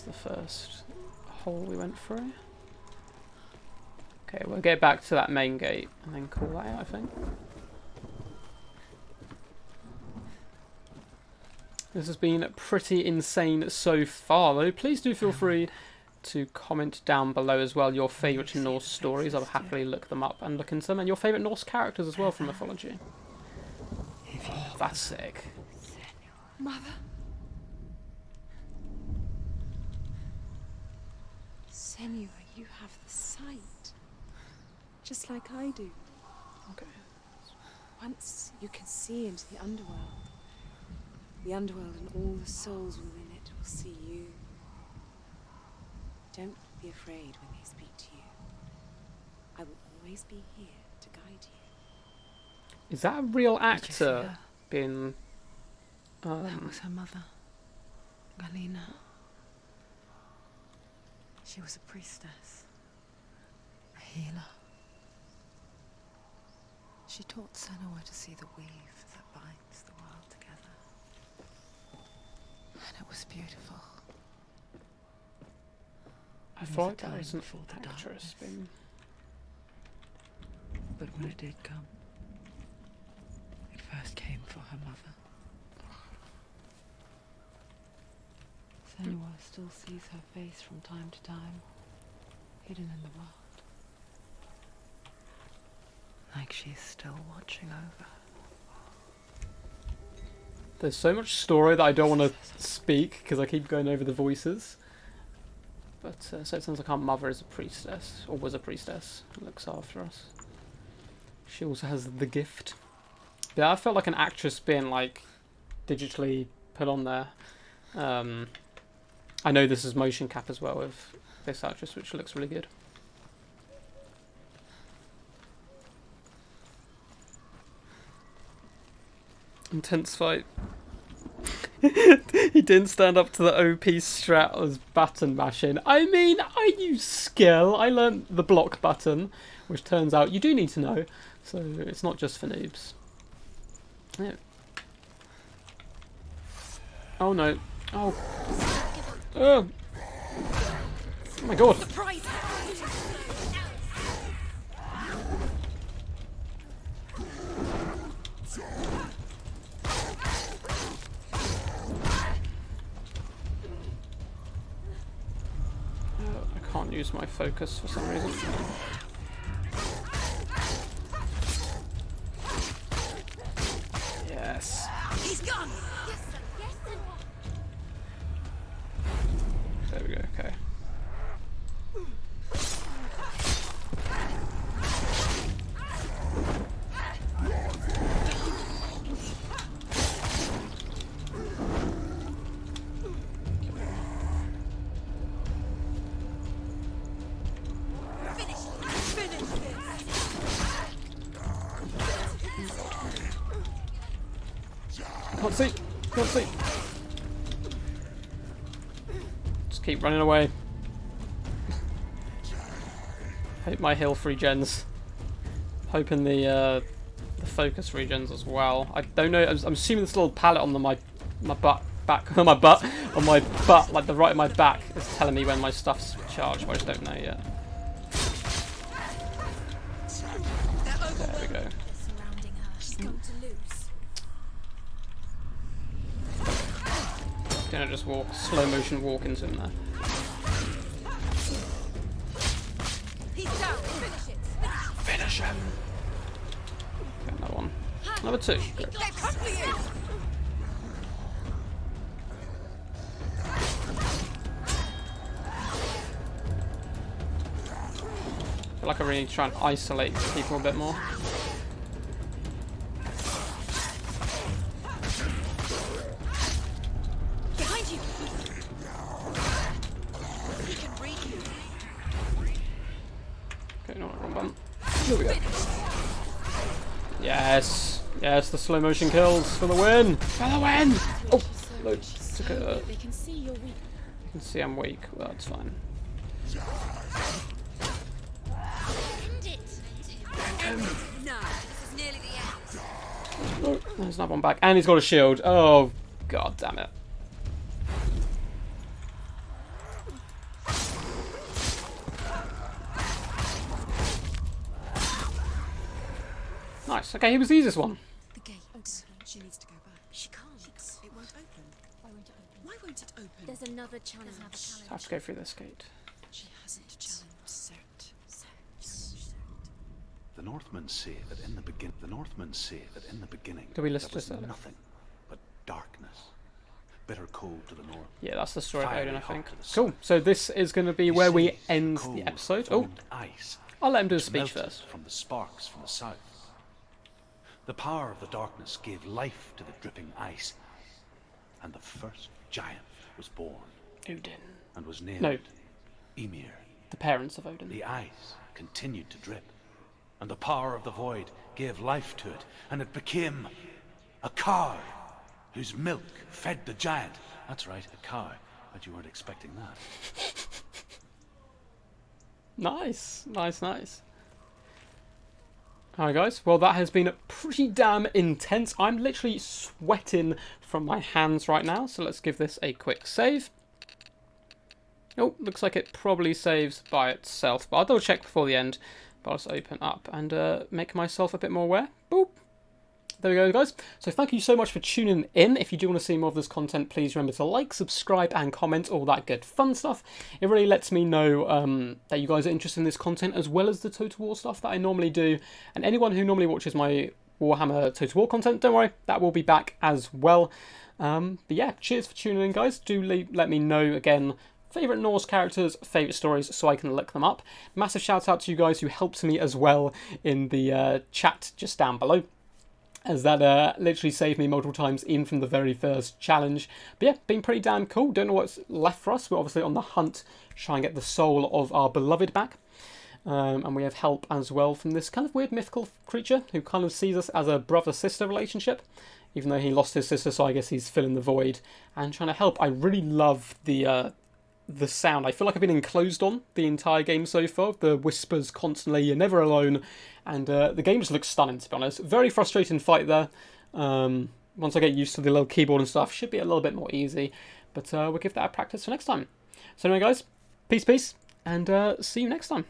the first hole we went through. Okay, we'll get back to that main gate and then call that out, I think. This has been pretty insane so far, though. Please do feel free to comment down below as well your favourite Norse stories. I'll happily look them up and look into them. And your favourite Norse characters as well from mythology. Oh, that's sick. Mother? Senua, you have the sight. Just like I do. Okay. Once you can see into the underworld. The underworld and all the souls within it will see you. Don't be afraid when they speak to you. I will always be here to guide you. Is that a real Did you see actor her? being... That was her mother, Galina. She was a priestess, a healer. She taught Senua to see the weave that binds the world together. And it was beautiful. I There thought was a that time was an before the actress darkness. being... But when it did come, it first came for her mother. Senua still sees her face from time to time, hidden in the world. Like she's still watching over. There's so much story that I don't want to speak because I keep going over the voices. But so it sounds like our mother is a priestess, or was a priestess, who looks after us. She also has the gift. Yeah, I felt like an actress being like digitally put on there. I know this is motion cap as well of this actress, which looks really good. Intense fight. He didn't stand up to the OP strat as button mashing. I mean, I use skill. I learnt the block button, which turns out you do need to know. So it's not just for noobs. Yeah. Oh no. Oh. Oh. Oh my god. I can't use my focus for some reason. Yes. He's gone! Yes, sir. Yes, sir. There we go, okay. Can't see! Can't see! Just keep running away. Hope my heal regens. Hoping the focus regens as well. I don't know. I'm assuming this little pallet on my butt, back on my butt, like the right of my back, is telling me when my stuff's charged. But I just don't know yet. There we go. Surrounding her. She's going to lose. Gonna just walk, slow motion walk into him there. He's down. Finish it. Finish him. Okay, another one. Number two. Great. They've come for you. I feel like I really need to try and isolate people a bit more. Behind you. He can read you. Okay, no, wrong button. Here we go. Yes, yes, the slow motion kills for the win. For the win. Oh, no, took a. They can see you're weak. You can see I'm weak. Well, that's fine. End it. No, this is nearly the end. No, there's another one back, and he's got a shield. Oh, god damn it. Nice. Okay, here was the easiest one. The gate. She needs to go back. She can't. It won't open. Why won't it open? Why won't it open? There's another challenge. I have to go through this gate. She hasn't challenged Cert. The Northmen say that in the beginning Do we there list was this out? nothing but darkness. Bitter cold to the north. Yeah, that's the story of Fiery Odin, I hot think. to the Cool. south. So this is going to be where we Cities end cold the episode. Oh, formed ice I'll let him do a which speech melted first. from the sparks from the south. The power of the darkness gave life to the dripping ice, and the first giant was born Odin. and was named No. Ymir. The parents of Odin. The ice continued to drip, and the power of the void gave life to it, and it became a cow whose milk fed the giant. That's right, a cow. Bet you weren't expecting that. Nice, nice, nice. Alright guys, well that has been pretty damn intense. I'm literally sweating from my hands right now, so let's give this a quick save. Oh, looks like it probably saves by itself, but I'll double check before the end. But I'll just open up and make myself a bit more aware. Boop. There we go, guys. So thank you so much for tuning in. If you do want to see more of this content, please remember to like, subscribe, and comment, all that good fun stuff. It really lets me know that you guys are interested in this content, as well as the Total War stuff that I normally do. And anyone who normally watches my Warhammer Total War content, don't worry, that will be back as well. But yeah, cheers for tuning in, guys. Do let me know, again, favourite Norse characters, favourite stories, so I can look them up. Massive shout out to you guys who helped me as well in the chat just down below, as that literally saved me multiple times in from the very first challenge. But yeah, been pretty damn cool. Don't know what's left for us. We're obviously on the hunt to try and get the soul of our beloved back. And we have help as well from this kind of weird mythical creature who kind of sees us as a brother-sister relationship, even though he lost his sister, so I guess he's filling the void and trying to help. I really love the sound. I feel like I've been enclosed on the entire game so far. The whispers constantly, you're never alone, and the game just looks stunning, to be honest. Very frustrating fight there. Once I get used to the little keyboard and stuff, should be a little bit more easy, but we'll give that a practice for next time. So anyway guys, peace, and see you next time.